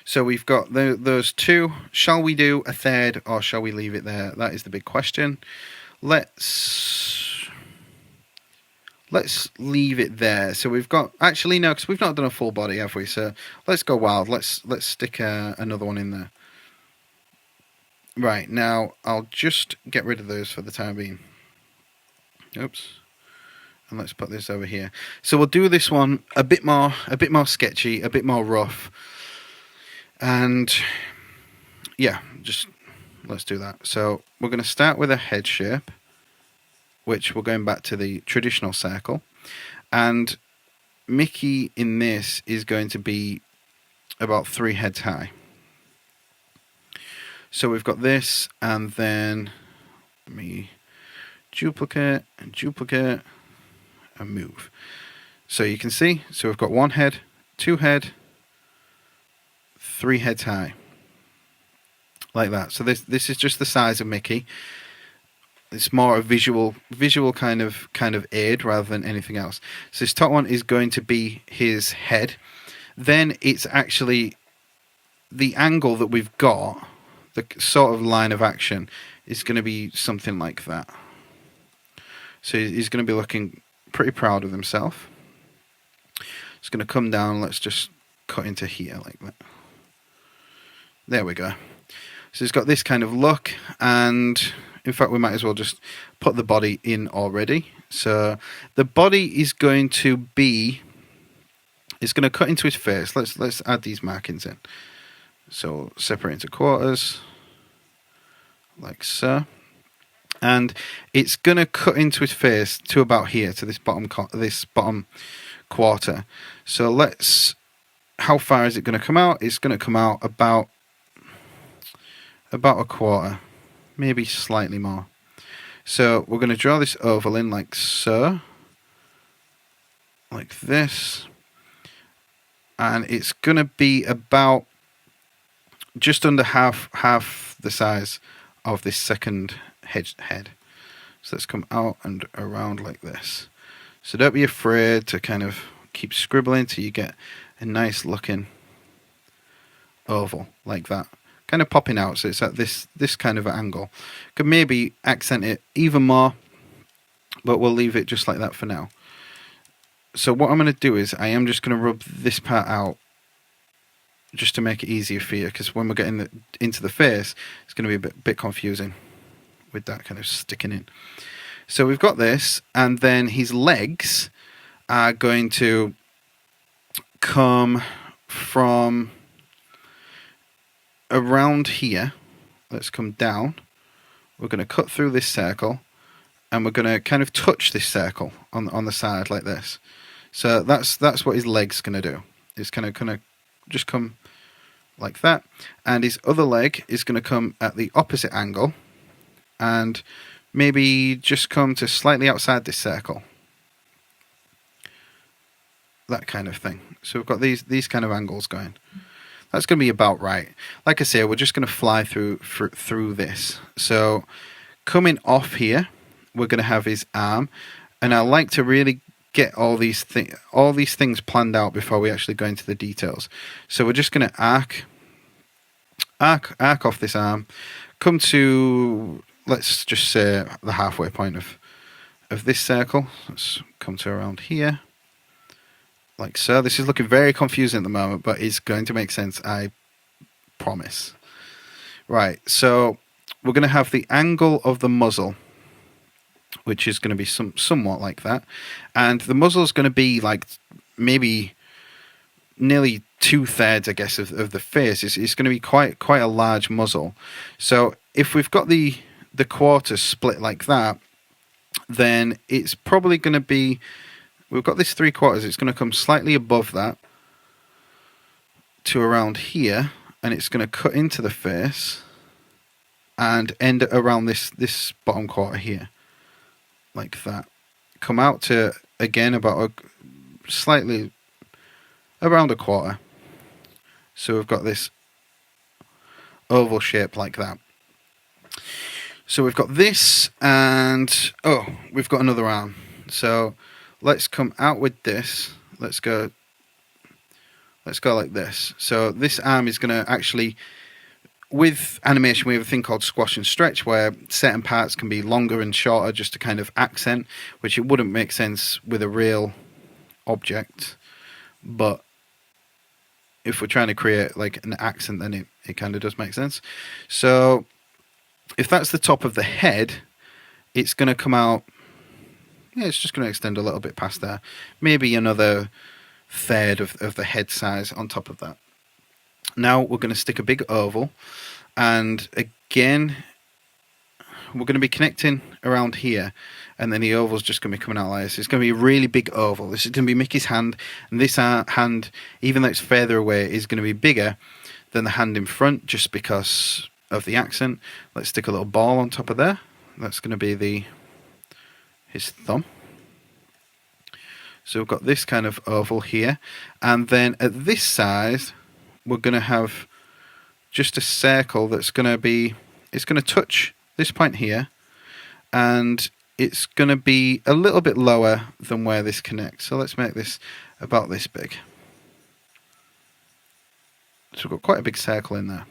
So we've got those two. Shall we do a third, or shall we leave it there? That is the big question. Let's leave it there. So we've got, actually no, because we've not done a full body, have we? So let's go wild. Let's stick another one in there. Right, now I'll just get rid of those for the time being. Oops. And let's put this over here. So we'll do this one a bit more sketchy, a bit more rough. And yeah, just let's do that. So we're going to start with a head shape, which we're going back to the traditional circle. And Mickey in this is going to be about 3 heads high. So we've got this, and then let me duplicate and duplicate and move. So you can see, so we've got 1 head, 2 head, 3 heads high, like that. So this is just the size of Mickey. It's more a visual kind of aid rather than anything else. So this top one is going to be his head. Then it's actually the angle that we've got. The sort of line of action is going to be something like that. So he's going to be looking pretty proud of himself. It's going to come down. Let's just cut into here like that. There we go. So he's got this kind of look, and in fact we might as well just put the body in already. So the body is going to be, it's going to cut into his face. Let's add these markings in. So separate into quarters, like so. And it's going to cut into his face to about here, to this bottom quarter. So let's, how far is it going to come out? It's going to come out about a quarter, maybe slightly more. So we're going to draw this oval in like so, like this. And it's going to be about just under half the size of this second head. So let's come out and around like this. So don't be afraid to kind of keep scribbling till you get a nice looking oval like that. kind of popping out, so it's at this kind of angle. Could maybe accent it even more, but we'll leave it just like that for now. So what I'm going to do is I am just going to rub this part out just to make it easier for you, because when we're getting into the face, it's going to be a bit confusing with that kind of sticking in. So we've got this, and then his legs are going to come from around here. Let's come down. We're going to cut through this circle, and we're going to kind of touch this circle on the side like this. So that's what his leg's going to do. It's kind of just come like that, and his other leg is going to come at the opposite angle, and maybe just come to slightly outside this circle. That kind of thing. So we've got these kind of angles going. That's going to be about right. Like I say, we're just going to fly through this. So coming off here, we're going to have his arm, and I like to really get all these things planned out before we actually go into the details. So we're just going to arc off this arm, come to, let's just say, the halfway point of this circle. Let's come to around here, like so. This is looking very confusing at the moment, but it's going to make sense, I promise. Right, so we're going to have the angle of the muzzle, which is going to be somewhat like that, and the muzzle is going to be like maybe nearly 2/3, I guess, of the face. It's going to be quite a large muzzle. So if we've got the quarters split like that, then it's probably going to be, we've got this 3/4, it's going to come slightly above that to around here, and it's going to cut into the face and end around this bottom quarter here, like that. Come out to, again, about slightly around 1/4. So we've got this oval shape like that. So we've got this, and we've got another arm. So let's come out with this. Let's go like this. So this arm is going to actually, with animation, we have a thing called squash and stretch, where certain parts can be longer and shorter just to kind of accent, which it wouldn't make sense with a real object. But if we're trying to create like an accent, then it kind of does make sense. So if that's the top of the head, it's going to come out, it's just going to extend a little bit past there. Maybe another 1/3 of the head size on top of that. Now we're going to stick a big oval, and again, we're going to be connecting around here, and then the oval's just going to be coming out like this. It's going to be a really big oval. This is going to be Mickey's hand, and this hand, even though it's further away, is going to be bigger than the hand in front, just because of the accent. Let's stick a little ball on top of there. That's going to be his thumb. So we've got this kind of oval here, and then at this size, we're going to have just a circle that's going to be, it's going to touch this point here, and it's going to be a little bit lower than where this connects. So let's make this about this big. So we've got quite a big circle in there.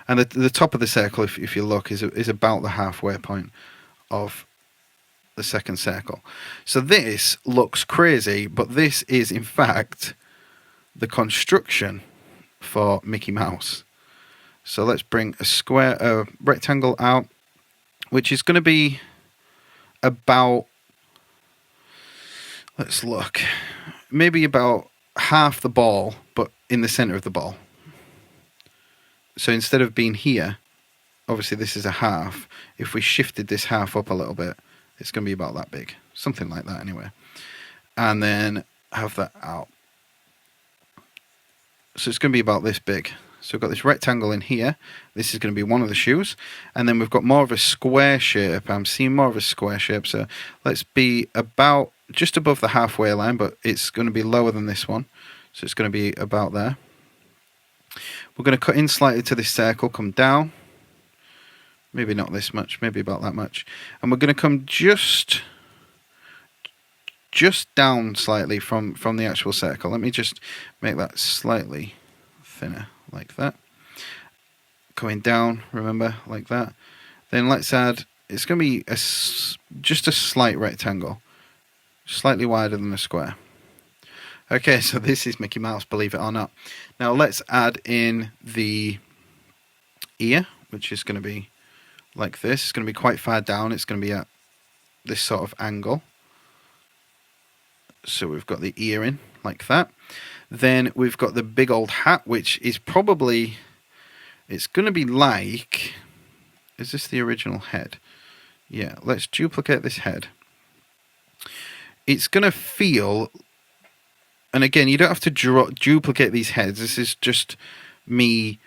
And the top of the circle, if you look, is about the halfway point of the second circle. So this looks crazy, but this is in fact the construction for Mickey Mouse. So let's bring a rectangle out, which is going to be about, let's look, maybe about half the ball, but in the center of the ball. So instead of being here, obviously this is a half. If we shifted this half up a little bit, it's going to be about that big. Something like that anyway. And then have that out. So it's going to be about this big. So we've got this rectangle in here. This is going to be one of the shoes. And then we've got more of a square shape. I'm seeing more of a square shape. So let's be about just above the halfway line, but it's going to be lower than this one. So it's going to be about there. We're going to cut in slightly to this circle, come down. Maybe not this much, maybe about that much. And we're going to come just down slightly from the actual circle. Let me just make that slightly thinner, like that. going down, remember, like that. Then let's add, it's going to be just a slight rectangle, slightly wider than a square. Okay, so this is Mickey Mouse, believe it or not. Now let's add in the ear, which is going to be like this. It's going to be quite far down. It's going to be at this sort of angle. So we've got the ear in like that. Then we've got the big old hat, which is probably, it's going to be like, is this the original head? Yeah, let's duplicate this head. It's going to feel, and again, you don't have to duplicate these heads. This is just me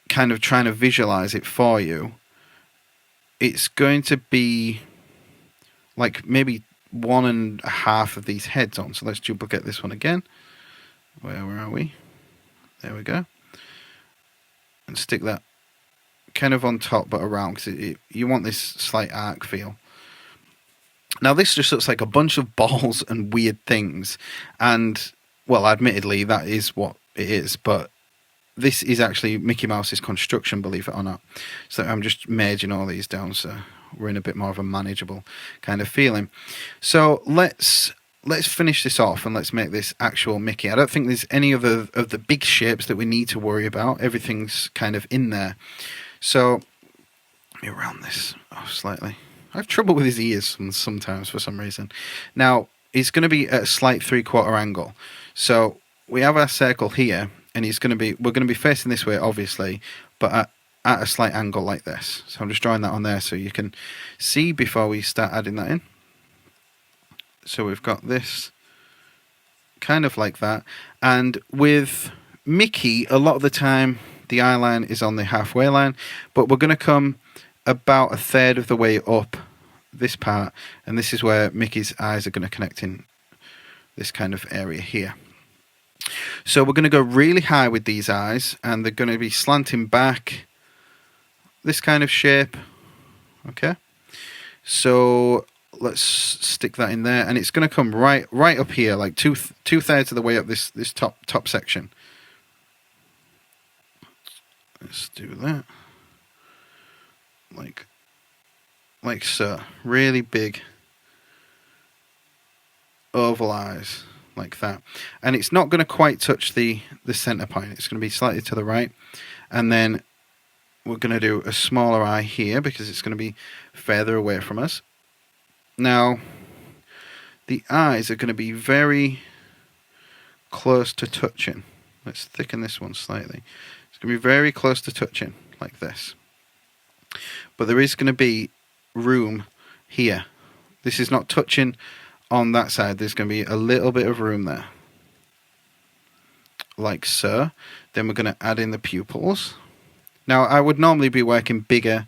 kind of trying to visualize it for you. It's going to be like maybe 1.5 of these heads on. So let's duplicate this one again. Where are we? There we go. And stick that kind of on top but around, because you want this slight arc feel. Now this just looks like a bunch of balls and weird things, and well, admittedly that is what it is, but this is actually Mickey Mouse's construction, believe it or not. So I'm just merging all these down so we're in a bit more of a manageable kind of feeling. So let's finish this off and let's make this actual Mickey. I don't think there's any of the big shapes that we need to worry about. Everything's kind of in there. So let me round this off slightly. I have trouble with his ears sometimes for some reason. Now, he's going to be at a slight 3/4 angle. So we have our circle here, and we're going to be facing this way, obviously, but at a slight angle like this. So I'm just drawing that on there so you can see before we start adding that in. So we've got this kind of like that. And with Mickey, a lot of the time, the eye line is on the halfway line, but we're going to come about 1/3 of the way up this part, and this is where Mickey's eyes are going to connect in this kind of area here. So we're going to go really high with these eyes, and they're going to be slanting back, this kind of shape. Okay, so let's stick that in there, and it's going to come right up here, like two-thirds of the way up this top section. Let's do that. Like so, really big oval eyes like that, and it's not going to quite touch the center point. It's going to be slightly to the right, and then we're going to do a smaller eye here because it's going to be further away from us. Now the eyes are going to be very close to touching. Let's thicken this one slightly. It's going to be very close to touching like this. But there is going to be room here. This is not touching on that side. There's going to be a little bit of room there. Like so. Then we're going to add in the pupils. Now, I would normally be working bigger,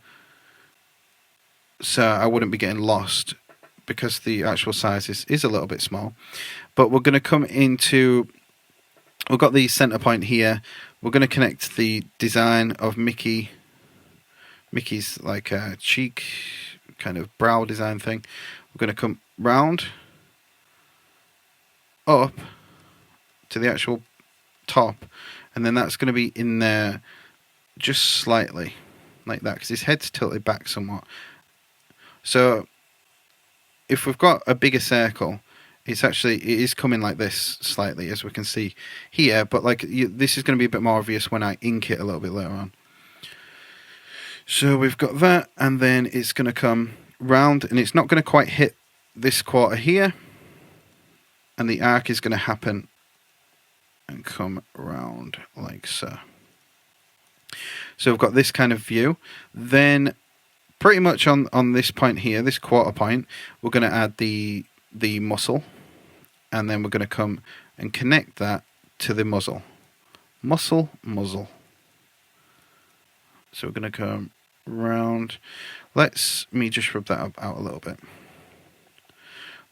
so I wouldn't be getting lost because the actual size is a little bit small. But we're going to come into... We've got the center point here. We're going to connect the design of Mickey's like a cheek kind of brow design thing. We're going to come round up to the actual top, and then that's going to be in there just slightly like that because his head's tilted back somewhat. So if we've got a bigger circle, it is coming like this slightly, as we can see here, but this is going to be a bit more obvious when I ink it a little bit later on. So we've got that, and then it's going to come round, and it's not going to quite hit this quarter here, and the arc is going to happen and come round like so. So we've got this kind of view. Then pretty much on this point here, this quarter point, we're going to add the muscle, and then we're going to come and connect that to the muzzle. Muzzle. So we're going to come round. Let's me just rub that out a little bit.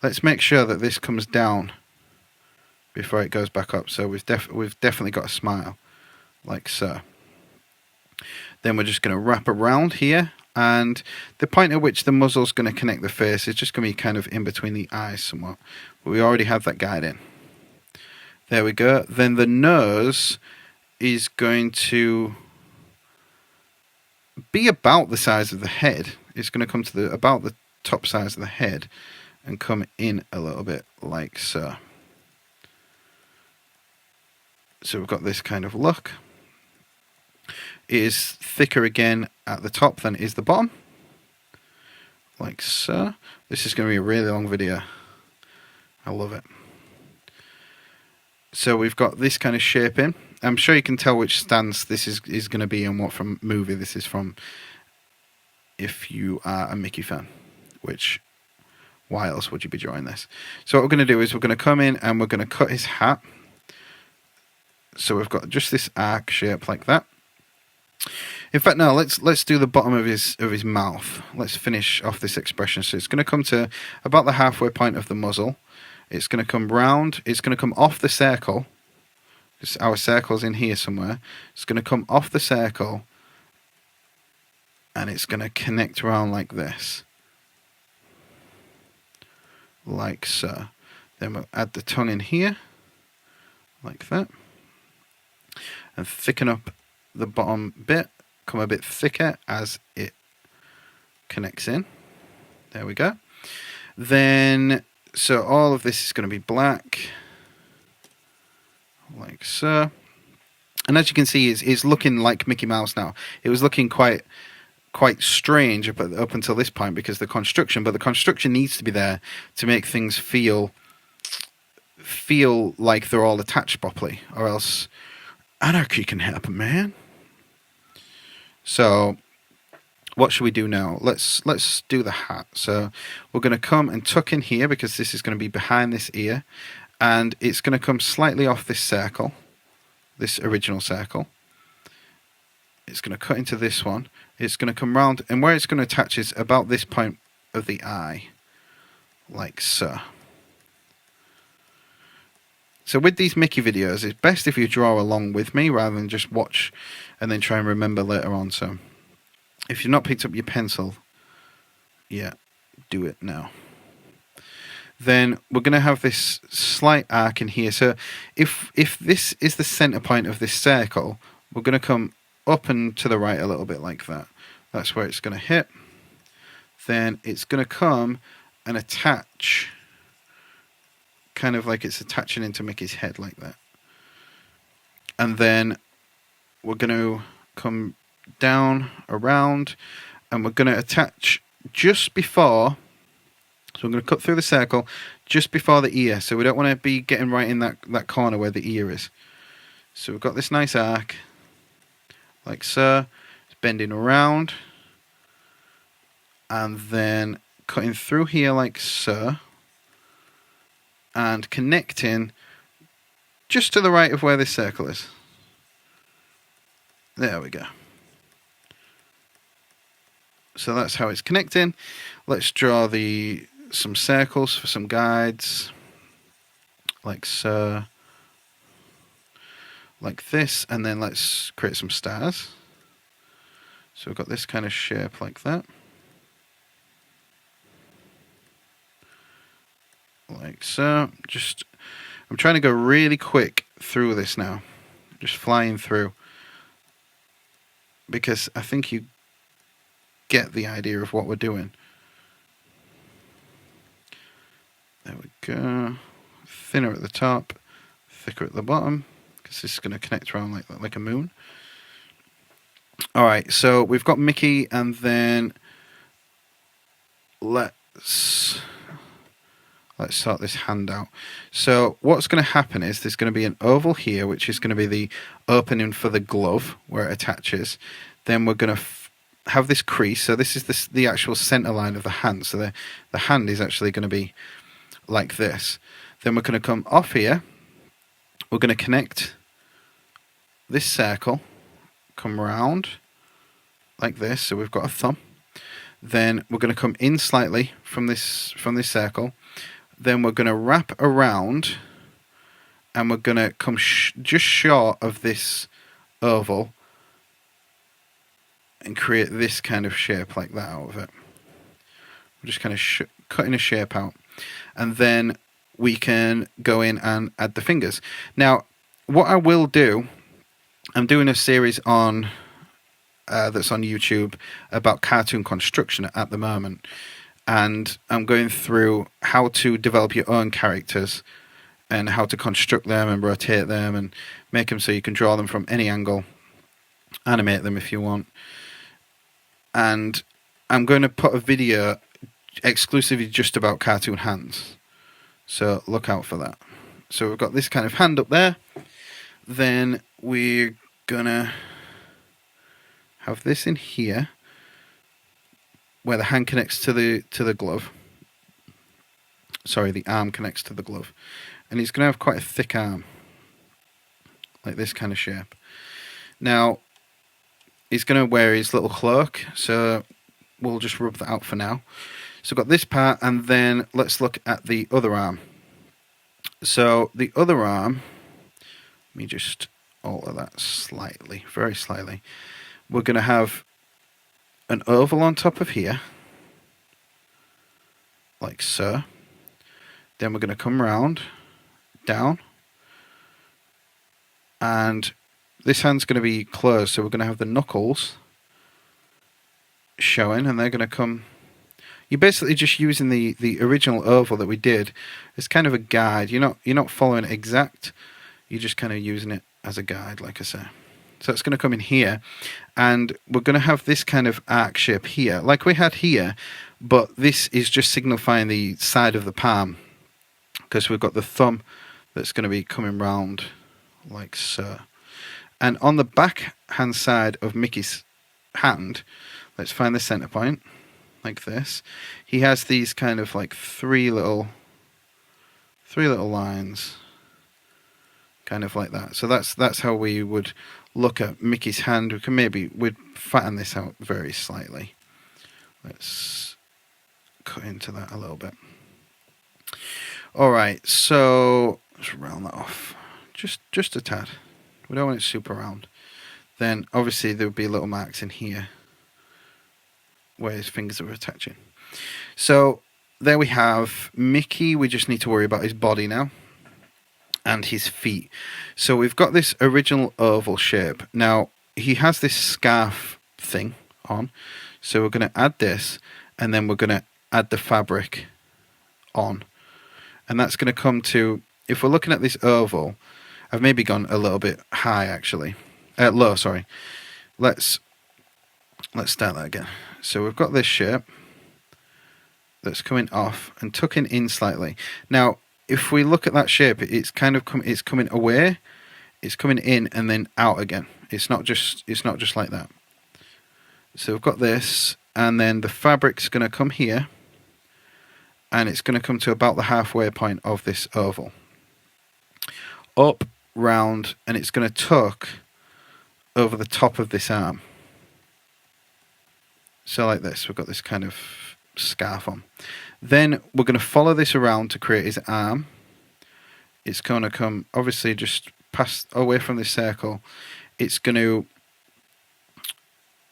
Let's make sure that this comes down before it goes back up. So we've definitely got a smile, like so. Then we're just going to wrap around here, and the point at which the muzzle's going to connect the face is just going to be kind of in between the eyes somewhat. But we already have that guide in. There we go. Then the nose is going to be about the size of the head. It's going to come to about the top size of the head and come in a little bit like so. So we've got this kind of look. It is thicker again at the top than it is the bottom, like so. This is going to be a really long video. I love it. So we've got this kind of shape in. I'm sure you can tell which stance this is going to be and what from movie this is from if you are a Mickey fan, which, why else would you be drawing this? So what we're going to do is we're going to come in and we're going to cut his hat. So we've got just this arc shape like that. In fact, no, let's do the bottom of his mouth. Let's finish off this expression. So it's going to come to about the halfway point of the muzzle. It's going to come round. It's going to come off the circle. Our circle's in here somewhere. It's going to come off the circle, and it's going to connect around like this, like so. Then we'll add the tongue in here, like that, and thicken up the bottom bit. Come a bit thicker as it connects in. There we go. Then, so all of this is going to be black, like so. And as you can see, it's looking like Mickey Mouse now. It was looking quite strange up until this point because the construction, but the construction needs to be there to make things feel like they're all attached properly, or else anarchy can happen, man. So what should we do now? Let's do the hat. So we're going to come and tuck in here because this is going to be behind this ear, and it's going to come slightly off this circle, this original circle. It's going to cut into this one. It's going to come round, and where it's going to attach is about this point of the eye, like so. So with these Mickey videos, it's best if you draw along with me rather than just watch and then try and remember later on. So if you've not picked up your pencil yet, do it now. Then we're going to have this slight arc in here. So if this is the center point of this circle, we're going to come up and to the right a little bit like that. That's where it's going to hit. Then it's going to come and attach, kind of like it's attaching into Mickey's head like that. And then we're going to come down around, and we're going to attach just before. So I'm going to cut through the circle just before the ear. So we don't want to be getting right in that corner where the ear is. So we've got this nice arc, like so. It's bending around, and then cutting through here like so, and connecting just to the right of where this circle is. There we go. So that's how it's connecting. Let's draw some circles for some guides, like so, like this, and then let's create some stars. So we've got this kind of shape like that, like so. I'm trying to go really quick through this now, just flying through, because I think you get the idea of what we're doing. There we go. Thinner at the top, thicker at the bottom, because this is going to connect around like a moon. Alright, so we've got Mickey, and then let's sort this hand out. So what's going to happen is there's going to be an oval here, which is going to be the opening for the glove where it attaches. Then we're going to have this crease. So this is the actual center line of the hand. So the hand is actually going to be like this. Then we're going to come off here. We're going to connect this circle, come round like this. So we've got a thumb. Then we're going to come in slightly from this circle. Then we're going to wrap around, and we're going to come just short of this oval and create this kind of shape like that out of it. We're just kind of cutting a shape out, and then we can go in and add the fingers. Now, what I will do, I'm doing a series on that's on YouTube about cartoon construction at the moment, and I'm going through how to develop your own characters and how to construct them and rotate them and make them so you can draw them from any angle, animate them if you want. And I'm going to put a video exclusively just about cartoon hands, so look out for that. So we've got this kind of hand up there, then we're gonna have this in here where the hand connects to the glove. Sorry, the arm connects to the glove, and he's gonna have quite a thick arm, like this kind of shape. Now he's gonna wear his little cloak, so we'll just rub that out for now. So we've got this part, and then let's look at the other arm. So the other arm, let me just alter that slightly, very slightly. We're going to have an oval on top of here, like so. Then we're going to come round, down, and this hand's going to be closed, so we're going to have the knuckles showing, and they're going to come. You're basically just using the original oval that we did as kind of a guide. You're not following it exact. You're just kind of using it as a guide, like I say. So it's going to come in here, and we're going to have this kind of arc shape here, like we had here, but this is just signifying the side of the palm, because we've got the thumb that's going to be coming round like so. And on the back hand side of Mickey's hand, let's find the center point, like this. He has these kind of like three little lines, kind of like that. So that's how we would look at Mickey's hand. We'd fatten this out very slightly. Let's cut into that a little bit. Alright, so let's round that off. Just a tad. We don't want it super round. Then obviously there would be little marks in here where his fingers are attaching. So there we have Mickey. We just need to worry about his body now and his feet. So we've got this original oval shape. Now he has this scarf thing on, so we're going to add this, and then we're going to add the fabric on, and that's going to come to, if we're looking at this oval, I've maybe gone a little bit high actually, low, sorry. Let's start that again. So we've got this shape that's coming off and tucking in slightly. Now if we look at that shape, it's kind of it's coming away, it's coming in and then out again. It's not just like that. So we've got this, and then the fabric's going to come here, and it's going to come to about the halfway point of this oval, up, round, and it's going to tuck over the top of this arm. So like this, we've got this kind of scarf on. Then we're going to follow this around to create his arm. It's going to come, obviously, just past away from this circle. It's going to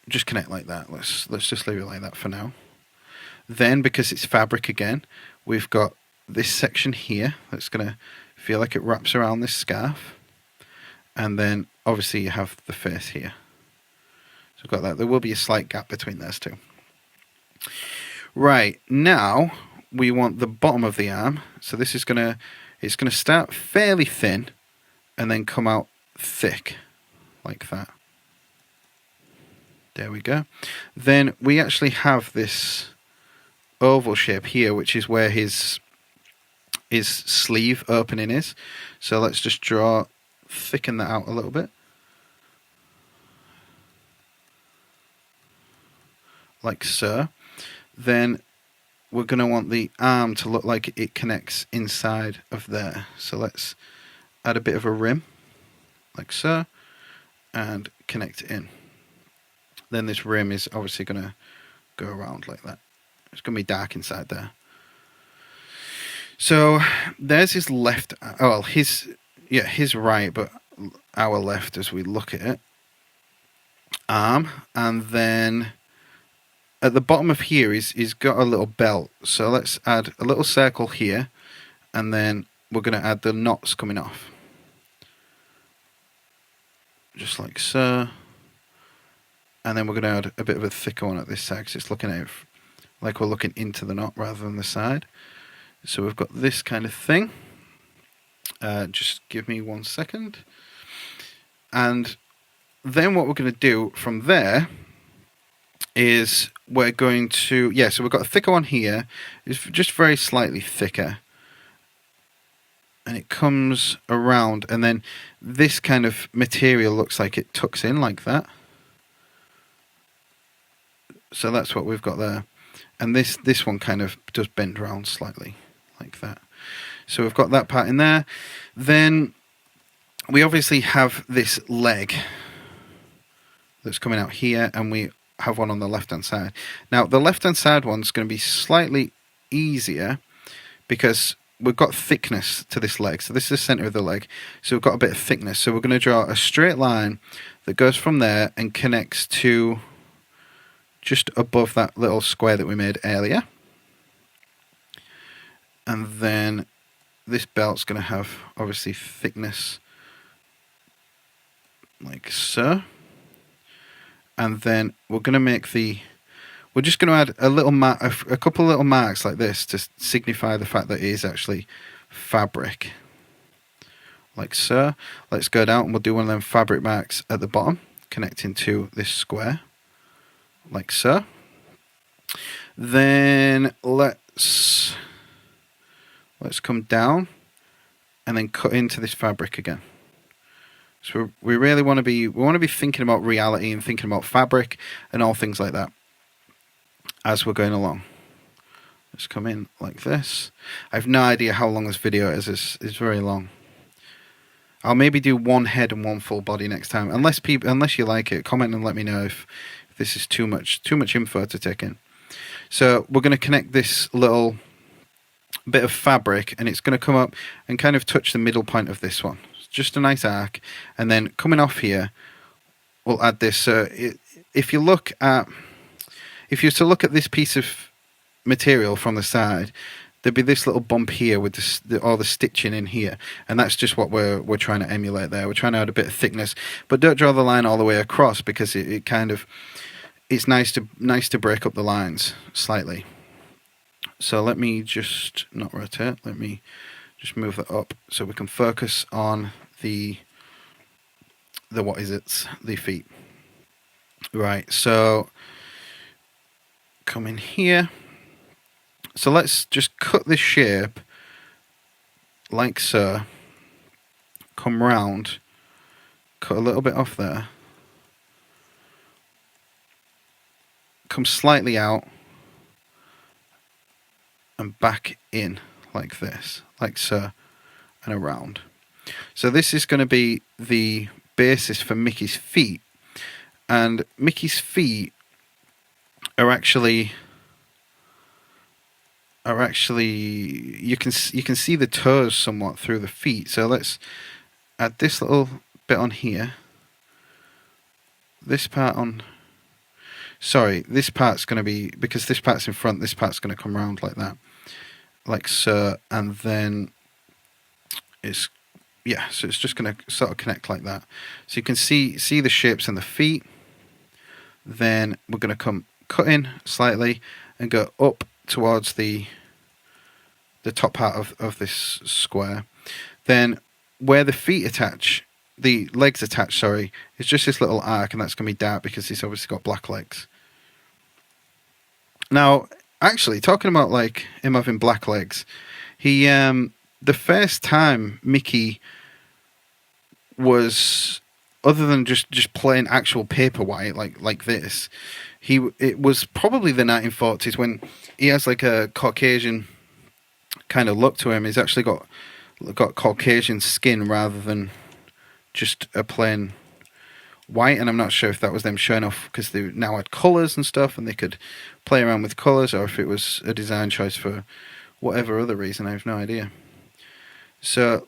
just connect like that. Let's just leave it like that for now. Then, because it's fabric again, we've got this section here that's going to feel like it wraps around this scarf. And then, obviously, you have the face here. So we've got that. There will be a slight gap between those two. Right, now we want the bottom of the arm. So this is it's gonna start fairly thin and then come out thick like that. There we go. Then we actually have this oval shape here, which is where his sleeve opening is. So let's just thicken that out a little bit. Like so. Then we're going to want the arm to look like it connects inside of there. So let's add a bit of a rim, like so, and connect it in. Then this rim is obviously going to go around like that. It's going to be dark inside there. So there's his left, well, his right, but our left as we look at it, arm, and then at the bottom of here he's got a little belt. So let's add a little circle here, and then we're going to add the knots coming off. Just like so. And then we're going to add a bit of a thicker one at this side because it's looking at it like we're looking into the knot rather than the side. So we've got this kind of thing. Just give me 1 second. And then what we're going to do from there is we're going to, so we've got a thicker one here. It's just very slightly thicker. And it comes around, and then this kind of material looks like it tucks in like that. So that's what we've got there. And this one kind of does bend around slightly like that. So we've got that part in there. Then we obviously have this leg that's coming out here, and we have one on the left-hand side. Now, the left-hand side one's going to be slightly easier because we've got thickness to this leg. So this is the center of the leg. So we've got a bit of thickness. So we're going to draw a straight line that goes from there and connects to just above that little square that we made earlier. And then this belt's going to have obviously thickness like so. And then we're going to make we're just going to add a couple of little marks like this to signify the fact that it is actually fabric. Like so. Let's go down and we'll do one of them fabric marks at the bottom, connecting to this square. Like so. Then let's come down and then cut into this fabric again. So we really want to be thinking about reality and thinking about fabric and all things like that as we're going along. Let's come in like this. I have no idea how long this video is. It's very long. I'll maybe do one head and one full body next time. Unless you like it, comment and let me know if this is too much info to take in. So we're going to connect this little bit of fabric, and it's going to come up and kind of touch the middle point of this one. Just a nice arc, and then coming off here we'll add this. If you were to look at this piece of material from the side, there'd be this little bump here with all the stitching in here, and that's just what we're trying to emulate there. We're trying to add a bit of thickness, but don't draw the line all the way across because it's nice to break up the lines slightly. So let me just not rotate, let me just move that up so we can focus on the feet. Right, so come in here. So let's just cut this shape like so. Come round, cut a little bit off there. Come slightly out and back in like this, like so, and around. So this is going to be the basis for Mickey's feet, and Mickey's feet are actually you can see the toes somewhat through the feet. So let's add this little bit on here. This part's going to be, because this part's in front, this part's going to come around like that. Like so, and then so it's just going to sort of connect like that. So you can see the shapes in the feet. Then we're going to cut in slightly and go up towards the top part of this square. Then where the feet attach, the legs attach, it's just this little arc, and that's going to be dark because it's obviously got black legs. Now, actually, talking about like him having black legs, he the first time Mickey was, other than just plain actual paper white like this, it was probably the 1940s when he has like a Caucasian kind of look to him. He's actually got Caucasian skin rather than just a plain white, and I'm not sure if that was them showing off because they now had colours and stuff and they could play around with colours, or if it was a design choice for whatever other reason. I have no idea. So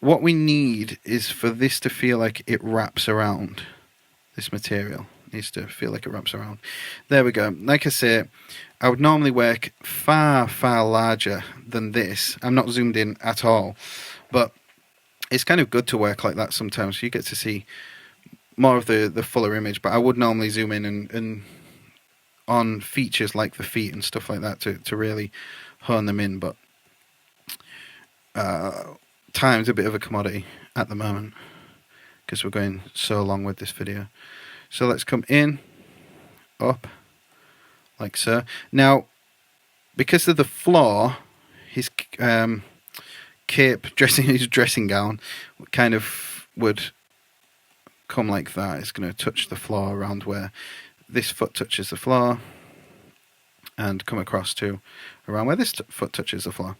what we need is for this to feel like it wraps around. This material needs to feel like it wraps around. There we go. Like I say, I would normally work far larger than this. I'm not zoomed in at all, but it's kind of good to work like that sometimes. You get to see more of the fuller image, but I would normally zoom in and on features like the feet and stuff like that to really hone them in, but time's a bit of a commodity at the moment because we're going so long with this video. So let's come in, up, like so. Now, because of the floor, his cape, his dressing gown, kind of would come like that. It's going to touch the floor around where this foot touches the floor, and come across to around where this foot touches the floor.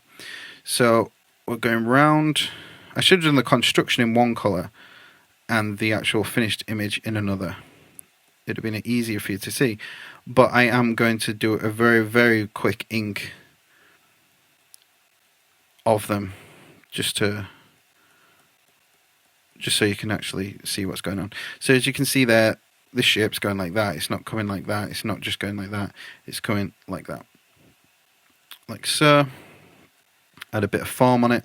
So we're going round. I should have done the construction in one colour and the actual finished image in another. It'd have been easier for you to see, but I am going to do a very, very quick ink of them just so you can actually see what's going on. So as you can see there, this shape's going like that. It's not coming like that. It's not just going like that. It's coming like that, like so. Add a bit of form on it,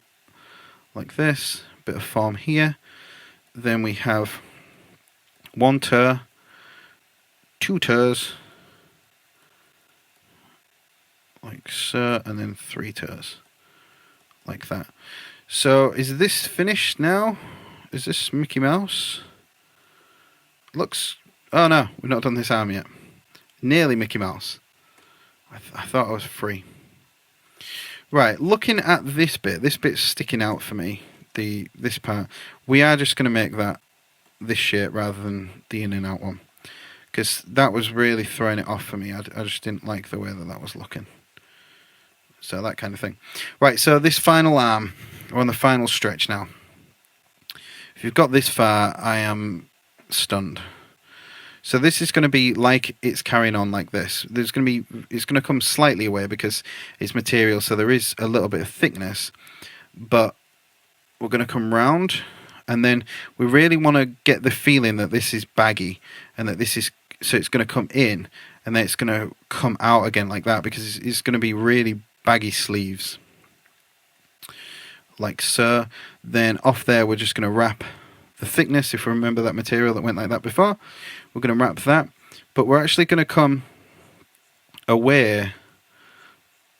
like this. A bit of form here. Then we have one toe, two toes, like so, and then three toes, like that. So is this finished now? Is this Mickey Mouse? Looks... Oh no, we've not done this arm yet. Nearly Mickey Mouse. I thought I was free. Right, looking at this bit's sticking out for me. This part. We are just going to make that this shape rather than the in and out one, because that was really throwing it off for me. I just didn't like the way that was looking. So that kind of thing. Right, so this final arm, we're on the final stretch now. If you've got this far, I am stunned. So this is going to be like it's carrying on like this. It's going to come slightly away because it's material, so there is a little bit of thickness, but we're going to come round, and then we really want to get the feeling that this is baggy, and that this is, so it's going to come in, and then it's going to come out again like that, because it's going to be really baggy sleeves, like so. Then off there, we're just going to wrap the thickness, if we remember that material that went like that before. We're going to wrap that, but we're actually going to come away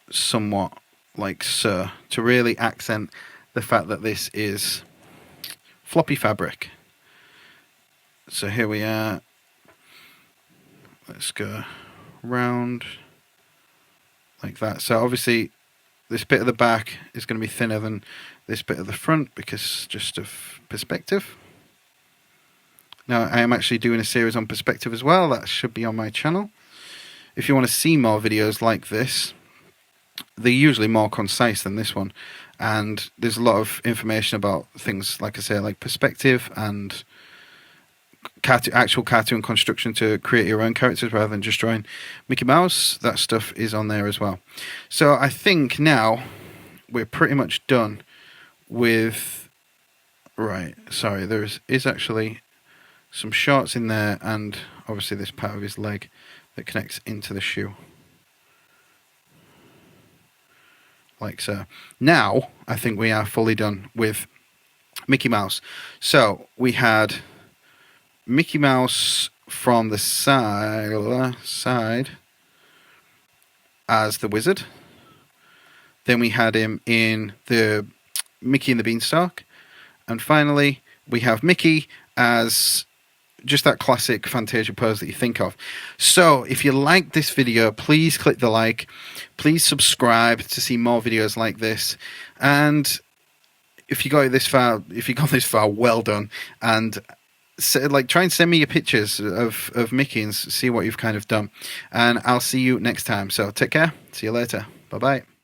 somewhat like so, to really accent the fact that this is floppy fabric. So here we are. Let's go round like that. So obviously this bit of the back is going to be thinner than this bit of the front because just of perspective. Now, I am actually doing a series on perspective as well. That should be on my channel. If you want to see more videos like this, they're usually more concise than this one. And there's a lot of information about things, like I say, like perspective and actual cartoon construction to create your own characters rather than just drawing Mickey Mouse. That stuff is on there as well. So I think now we're pretty much done with... Right, sorry, there is actually some shorts in there, and obviously this part of his leg that connects into the shoe, like so. Now I think we are fully done with Mickey Mouse. So we had Mickey Mouse from the side as the wizard. Then we had him in the Mickey and the Beanstalk, and finally we have Mickey as just that classic Fantasia pose that you think of. So if you liked this video, please click the like, please subscribe to see more videos like this, and if you got this far, well done. And try and send me your pictures of Mickey and see what you've kind of done, and I'll see you next time. So take care, see you later, bye bye.